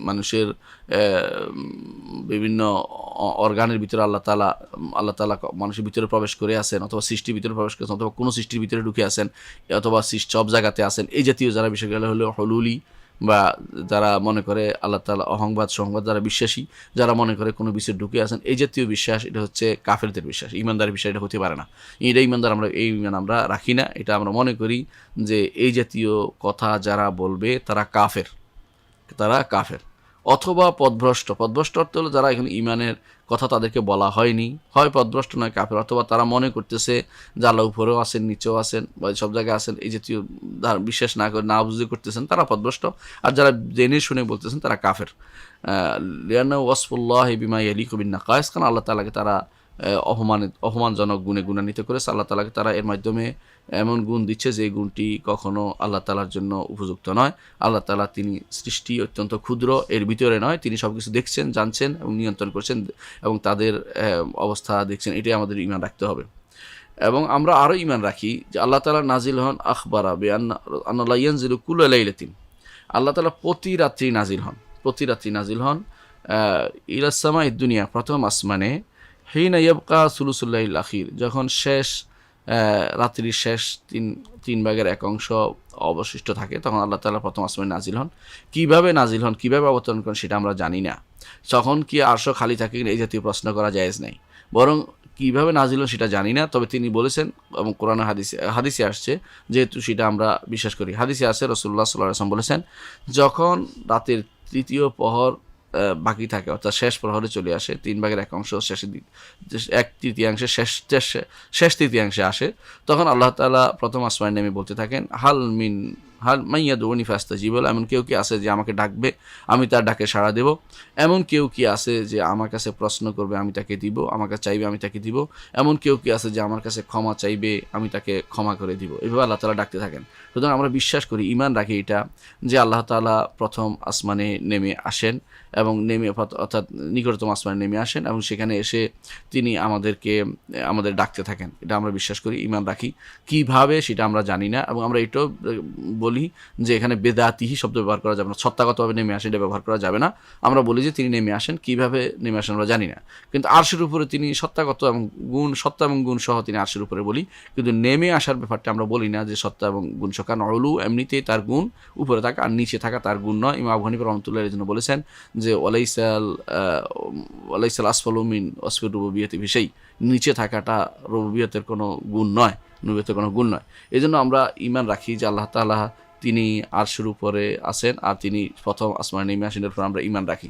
মানুষের বিভিন্ন অর্গানের ভিতরে আল্লাহ তাআলা মানুষের ভিতরে প্রবেশ করে আছেন, অথবা সৃষ্টির ভিতরে প্রবেশ করেছেন, অথবা কোনো সৃষ্টির ভিতরে ঢুকে আছেন, অথবা সব জায়গাতে আছেন, এই জাতীয় যারা বিষয়গুলো হলো হলুলি বা যারা মনে করে আল্লাহ তাআলা অহংবাদ সংবাদ, যারা বিশ্বাসী, যারা মনে করে কোনো বিষয়ে ঢুকে আছেন, এই জাতীয় বিশ্বাস এটা হচ্ছে কাফেরদের বিশ্বাস, ইমানদারের বিশ্বাস এটা হতে পারে না। এটা ইমানদার, আমরা এই ইমান আমরা রাখি না। এটা আমরা মনে করি যে এই জাতীয় কথা যারা বলবে তারা কাফের, তারা কাফের অথবা পথভ্রষ্ট। পথভ্রষ্ট অর্থ হলো যারা এখানে ইমানের কথা তাদেরকে বলা হয়নি, হয় পথভ্রষ্ট নয় কাফের, অথবা তারা মনে করতেছে যে আল্লাহ উপরেও আছেন, নিচেও আছেন, বা সব জায়গায় আছেন, এই জাতীয় বিশ্বাস না করে না বুঝে করতেছেন তারা পথভ্রষ্ট। আর যারা জেনে শুনে বলতেছেন তারা কাফের। লিয়ান্না ওয়াসফুল্লাহ বিমা ইয়ালিকু বিন নাকায়েস, কারণ আল্লাহ তাআলাকে তারা অপমানজনক গুণে গুণান্বিত করেছে। আল্লাহ তাআলাকে তারা এর মাধ্যমে এমন গুণ দিচ্ছে যে গুণটি কখনো আল্লাহ তাআলার জন্য উপযুক্ত নয়। আল্লাহ তাআলা তিনি সৃষ্টি অত্যন্ত ক্ষুদ্র, এর ভিতরে নয়, তিনি সব কিছু দেখছেন, জানছেন এবং নিয়ন্ত্রণ করছেন এবং তাদের অবস্থা দেখছেন। এটাই আমাদের ঈমান রাখতে হবে। এবং আমরা আরও ঈমান রাখি যে আল্লাহ তাআলা নাজিল হন আখবারা বিআন্না লা ইয়ানজিলু কুল্লা লাইলাতিন। আল্লাহ তাআলা প্রতি রাত্রি নাজিল হন, প্রতি রাত্রি নাজিল হন ইলাস সামাইদ দুনিয়া, প্রথম আসমানে, হিনা ইয়াবকা সুলুসুল লাইল আখির, যখন শেষ রাত্রির শেষ তিন ভাগের এক অংশ অবশিষ্ট থাকে, তখন আল্লাহ তাআলা প্রথম আসমানে নাজিল হন। কীভাবে নাজিল হন, কীভাবে অবতরণ করেন সেটা আমরা জানি না। তখন কি আরশ খালি থাকে কিনা এই জাতীয় প্রশ্ন করা জায়েজ নেই, বরং কীভাবে নাজিল হন সেটা জানি না। তবে তিনি বলেছেন এবং কোরআন হাদিসে আসছে, যেহেতু সেটা আমরা বিশ্বাস করি। হাদিসে আসে রাসূলুল্লাহ সাল্লাল্লাহু আলাইহি ওয়াসাল্লাম বলেছেন, যখন রাতের তৃতীয় প্রহর বাকি থাকে, অর্থাৎ শেষ প্রহরে চলে আসে, তিন ভাগের এক অংশ শেষের দিক, এক তৃতীয়াংশে শেষ তৃতীয়াংশে আসে, তখন আল্লাহ তাআলা প্রথম আসমানে নেমে বলতে থাকেন, হাল মাইয়াদউনি ফাস্তাজিব, এমন কেউ কি আছে যে আমাকে ডাকবে, আমি তার ডাকে সাড়া দেব? এমন কেউ কি আছে যে আমার কাছে প্রশ্ন করবে, আমি তাকে দিব, আমার কাছে চাইবে, আমি তাকে দিব? এমন কেউ কি আছে যে আমার কাছে ক্ষমা চাইবে, আমি তাকে ক্ষমা করে দিব? এভাবে আল্লাহ তাআলা ডাকতে থাকেন। সুতরাং আমরা বিশ্বাস করি, ঈমান রাখি এটা, যে আল্লাহ তাআলা প্রথম আসমানে নেমে আসেন এবং নেমে অর্থাৎ নিকটতম আসমানে নেমে আসেন এবং সেখানে এসে তিনি আমাদের ডাকতে থাকেন। এটা আমরা বিশ্বাস করি, ঈমান রাখি। কিভাবে সেটা আমরা জানি না, এবং আমরা এটাও বলি যে এখানে বেদাতিহি শব্দ ব্যবহার করা যাবে না, সত্তাগতভাবে নেমে আসে এটা ব্যবহার করা যাবে না। আমরা বলি যে তিনি নেমে আসেন, কিভাবে নেমে আসেন আমরা জানি না, কিন্তু আরশের উপরে তিনি সত্তাগত এবং সত্তা এবং গুণ সহ তিনি আরশের উপরে বলি, কিন্তু নেমে আসার ব্যাপারটা আমরা বলি না যে সত্তা এবং গুণ সহ, কারণ অলু এমনিতেই তার গুণ উপরে থাকা আর নিচে থাকা তার গুণ নয়। ইমাম আবু হানিফা রাহমাতুল্লাহ এর জন্য বলেছেন যে ওয়ালাইসাল আসফালু মিন ওয়াসফির রুবুবিয়্যাতি বিশাই, নিচে থাকাটা রুবুবিয়্যাতের কোনো গুণ নয়, নবুয়তের কোনো গুণ নয়। এই জন্য আমরা ঈমান রাখি যে আল্লাহ তাআলা তিনি আরশের উপরে আছেন আর তিনি প্রথম আসমানে নেমে আসেন, এর উপর আমরা ঈমান রাখি।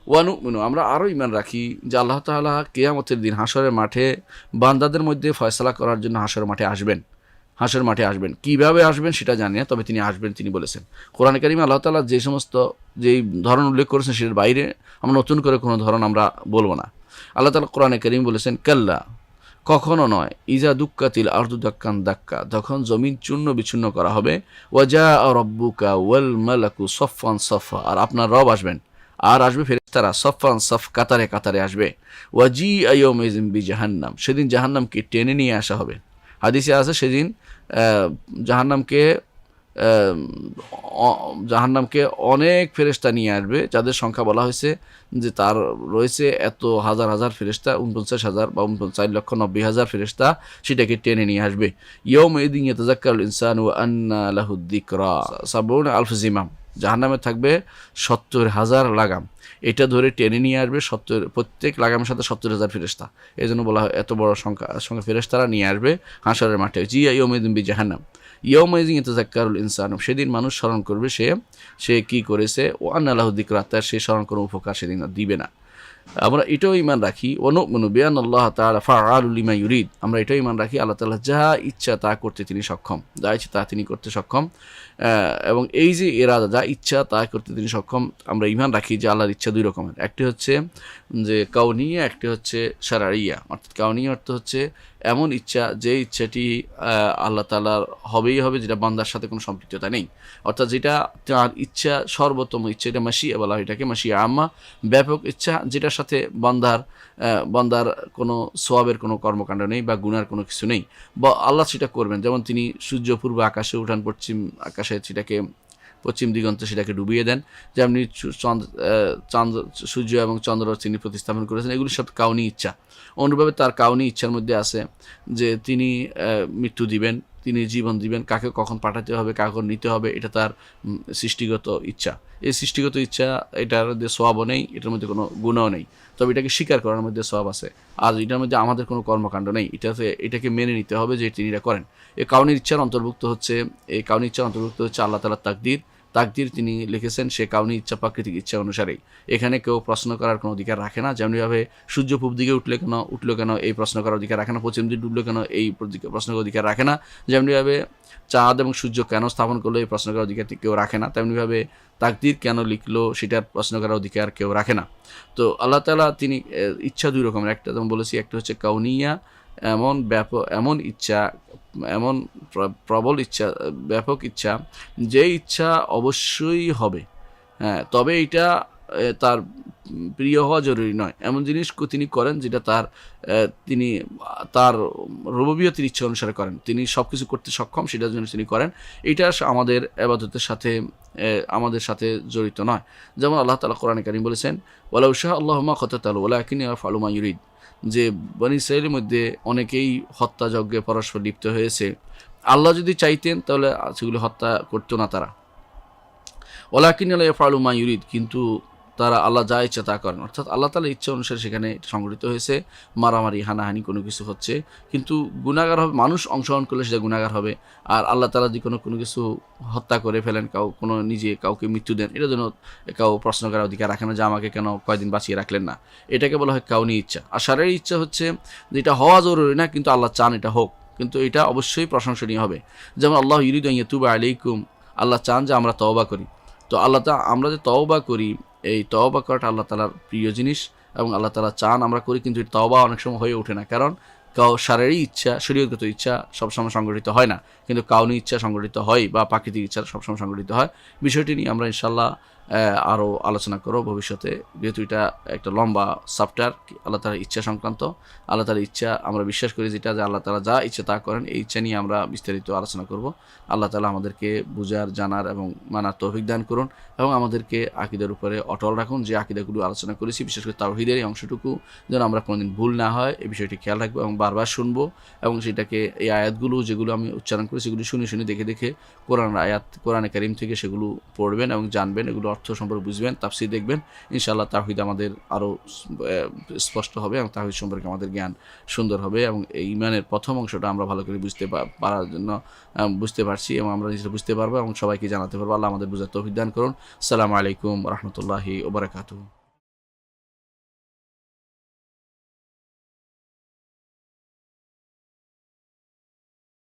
ওয়ানুমিনু, আমরা আরও ঈমান রাখি যে আল্লাহ তাআলা কিয়ামতের দিন হাশরের মাঠে বান্দাদের মধ্যে ফয়সালা করার জন্য হাশরের মাঠে আসবেন। হাশরের মাঠে আসবেন, কীভাবে আসবেন সেটা জানি না, তবে তিনি আসবেন, তিনি বলেছেন। কোরআনে কারিমে আল্লাহ তাআলা যেই ধরন উল্লেখ করেছেন সেটার বাইরে আমরা নতুন করে কোনো ধরন আমরা বলবো না। আল্লাহ তাআলা কোরআনে কারিম বলেছেন, কাল্লা, কখনো নয়, ইজা দুক্কাতিল আরদু দাক্কান দাক্কা, তখন জমিন চূর্ণ বিচ্ছিন্ন করা হবে, ওয়াজা রব্বুকা ওয়াল মালাকু সফফান সফা, আর আপনার রব আসবেন আর আসবে ফেরেশতারা সফফান সফ, কাতারে কাতারে আসবে। ওয়াজি ইয়াউমিযিন বিজাহান্নাম, সেদিন জাহান্নামকে টেনে নিয়ে আসা হবে। হাদিসে আছে সেদিন জাহান্নামকে অনেক ফেরেশতা নিয়ে আসবে, যাদের সংখ্যা বলা হয়েছে যে তার রয়েছে এত হাজার হাজার ফেরেশতা, 49,000 বা 4,90,000 ফেরেশতা সেটাকে টেনে নিয়ে আসবে। ইয়াউমাইযিন ইয়াতাযাক্কারুল ইনসানু ওয়া আন্না লাহুদ যিকরা, 70 আলফ জিমাম, জাহান্নামে থাকবে 70,000 লাগাম, এটা ধরে টেনে নিয়ে আসবে প্রত্যেক লাগামের সাথে 70,000 ফেরেশতা। এই জন্য বলা হয় এত বড় সংখ্যা ফেরেশতারা নিয়ে আসবে হাশরের মাঠে। জি ইয়াউমাইযিন বিজাহান্নাম ইয়াউমাইযিন ইয়াতাযাক্কারুল ইনসানু, সেদিন মানুষ স্মরণ করবে সে কি করেছে, ও আন্না লাহু যিকরা, তার সে স্মরণ কোনো উপকার সেদিন দিবে না। আমরা এটাও ঈমান রাখি, ওয়ানুমিনু বিআন্নাল্লাহ তাআলা ফাআলুল লিমা ইউরিদ, আমরা এটাও ঈমান রাখি আল্লাহ তাআলা যা ইচ্ছা তা করতে তিনি সক্ষম, যা ইচ্ছা তা তিনি করতে সক্ষম। এবং এই যে এরাদা, যা ইচ্ছা তা করতে তিনি সক্ষম, আমরা ঈমান রাখি যে আল্লাহর ইচ্ছা দুই রকমের, একটি হচ্ছে যে কাউনিয়া, একটি হচ্ছে শারঈয়া। অর্থাৎ কাউনিয়া অর্থ হচ্ছে এমন ইচ্ছা যে ইচ্ছাটি আল্লাহ তাআলার হবেই হবে, যেটা বান্দার সাথে কোনো সম্পৃক্ততা নেই, অর্থাৎ যেটা তার ইচ্ছা, সর্বোত্তম ইচ্ছা, এটা মাশিয়া বলা হয়, এটাকে মাশিয়া আম্মা, ব্যাপক ইচ্ছা, যেটার সাথে বান্দার কোনো সওয়াবের কোনো কর্মকাণ্ড নেই বা গুনার কোনো কিছু নেই, বা আল্লাহ সেটা করবেন। যেমন তিনি সূর্য পূর্ব আকাশে উঠান, পশ্চিম আকাশে সেটাকে, পশ্চিম দিগন্তে সেটাকে ডুবিয়ে দেন, যেমনি সূর্য এবং চন্দ্র তিনি প্রতিস্থাপন করেছেন, এগুলি সব কাউনি ইচ্ছা। অনুরূপভাবে তার কাউনি ইচ্ছার মধ্যে আছে যে তিনি মৃত্যু দিবেন, তিনি জীবন দিবেন, কাকে কখন পাঠাতে হবে, কাকে নিতে হবে, এটা তার সৃষ্টিগত ইচ্ছা। এই সৃষ্টিগত ইচ্ছা, এটার মধ্যে সওয়াবও নেই, এটার মধ্যে কোনো গুণও নেই, তবে এটাকে স্বীকার করার মধ্যে সওয়াব আছে। আর এটার মধ্যে আমাদের কোনো কর্মকাণ্ড নেই, এটাকে মেনে নিতে হবে যে তিনি এটা করেন। এই কাউনির ইচ্ছার অন্তর্ভুক্ত হচ্ছে আল্লাহ তাআলার তাকদির তিনি লিখেছেন, সে কাউনি ইচ্ছা প্রাকৃতিক ইচ্ছা অনুসারেই। এখানে কেউ প্রশ্ন করার কোনো অধিকার রাখে না। যেমনিভাবে সূর্য পূব দিকে উঠলো কেন এই প্রশ্ন করার অধিকার রাখে না, পশ্চিম দিকে ডুবলো কেন এই প্রশ্ন করার অধিকার রাখে না। যেমনিভাবে চাঁদ এবং সূর্য কেন স্থাপন করলো এই প্রশ্ন করার অধিকার কেউ রাখে না, তেমনিভাবে তাকদির কেন লিখলো সেটার প্রশ্ন করার অধিকার কেউ রাখে না। তো আল্লাহ তাআলা তিনি ইচ্ছা দুই রকমের, একটা যেমন বলেছি, একটা হচ্ছে কাউনিয়া, এমন ইচ্ছা, এমন প্রবল ইচ্ছা, ব্যাপক ইচ্ছা, যে ইচ্ছা অবশ্যই হবে, হ্যাঁ, তবে এটা তার প্রিয় হওয়া জরুরি নয়। এমন জিনিস তিনি করেন যেটা তিনি তার রুবুবিয়তের ইচ্ছা অনুসারে করেন, তিনি সব কিছু করতে সক্ষম, সেটার জন্য তিনি করেন। এটা আমাদের ইবাদতের সাথে জড়িত নয়। যেমন আল্লাহ তাআলা কোরআনে কারীম বলেছেন, ওয়ালাউ শাআ আল্লাহু মা ক্বাতালু ওয়ালাকিন ইয়াফআলু মা ইউরিদ, যে বনী ইসরাঈলের মধ্যে অনেকেই হত্যাযজ্ঞে পরস্পর লিপ্ত হয়েছে, আল্লাহ যদি চাইতেন তাহলে সেগুলো হত্যা করতো না তারা। ওয়ালাকিন ইয়াফআলু মা ইউরিদ, কিন্তু তারা আল্লাহ যা ইচ্ছা তা করেন, অর্থাৎ আল্লাহ তাআলার ইচ্ছা অনুসারে সেখানে সংঘটিত হয়েছে। মারামারি, হানাহানি কোনো কিছু হচ্ছে, কিন্তু গুনাহগার হবে মানুষ, অংশগ্রহণ করলে সেটা গুনাহগার হবে। আর আল্লাহ তাআলা যদি কোনো কিছু হত্যা করে ফেলেন, নিজে কাউকে মৃত্যু দেন, এটার জন্য কেউ প্রশ্ন করার অধিকার রাখে না যে আমাকে কেন কয়দিন বাঁচিয়ে রাখলেন না। এটাকে বলা হয় কাউনি ইচ্ছা। আর শারীরিক ইচ্ছা হচ্ছে যেটা হওয়া জরুরি না, কিন্তু আল্লাহ চান এটা হোক, কিন্তু এটা অবশ্যই প্রশংসনীয় হবে। যেমন আল্লাহ ইউরিদু আন ইয়াতুবা আলাইকুম, আল্লাহ চান যে আমরা তওবা করি। তো আমরা যে তওবা করি, এই তওবা করাটা আল্লাহ তাআলার প্রিয় জিনিস, এবং আল্লাহ তাআলা চান আমরা করি, কিন্তু তওবা অনেক সময় হয়ে ওঠে না, কারণ শারীরিক ইচ্ছা, শরীয়তগত ইচ্ছা সবসময় সংগঠিত হয় না, কিন্তু কাউনি ইচ্ছা সংগঠিত হয়, বা প্রাকৃতিক ইচ্ছা সবসময় সংগঠিত হয়। বিষয়টি নিয়ে আমরা ইনশাআল্লাহ আরও আলোচনা করব ভবিষ্যতে, যেহেতু এটা একটা লম্বা সাবটার আল্লাহ তাআলার ইচ্ছা সংক্রান্ত। আল্লাহ তাআলার ইচ্ছা আমরা বিশ্বাস করি যেটা, যে আল্লাহ তাআলা যা ইচ্ছা তা করেন, এই ইচ্ছা নিয়ে আমরা বিস্তারিত আলোচনা করব। আল্লাহ তাআলা আমাদেরকে বুঝার, জানার এবং মানার তৌফিক দান করুন, এবং আমাদেরকে আকীদার উপরে অটল রাখুন। যে আকীদাগুলো আলোচনা করেছি, বিশেষ করে তাওহীদের এই অংশটুকু যেন আমরা কোনোদিন ভুল না হয়, এই বিষয়টি খেয়াল রাখবো এবং বারবার শুনবো, এবং সেটাকে এই আয়াতগুলো যেগুলো আমি উচ্চারণ করি সেগুলো শুনে দেখে কোরআনে কারীম থেকে সেগুলো পড়বেন এবং জানবেন, এগুলো অর্থ সম্পর্কে বুঝবেন, তাফসীর দেখবেন। ইনশাআল্লাহ তাওহীদ আমাদের আরও স্পষ্ট হবে, এবং তাওহীদ সম্পর্কে আমাদের জ্ঞান সুন্দর হবে, এবং এই ঈমানের প্রথম অংশটা আমরা ভালো করে বুঝতে পারছি, এবং আমরা নিজেরা বুঝতে পারবো এবং সবাইকে জানাতে পারবো। আল্লাহ আমাদের বুঝার তৌফিক দান করুন। আসসালামু আলাইকুম ওয়া রাহমাতুল্লাহি ওয়া বারাকাতুহু।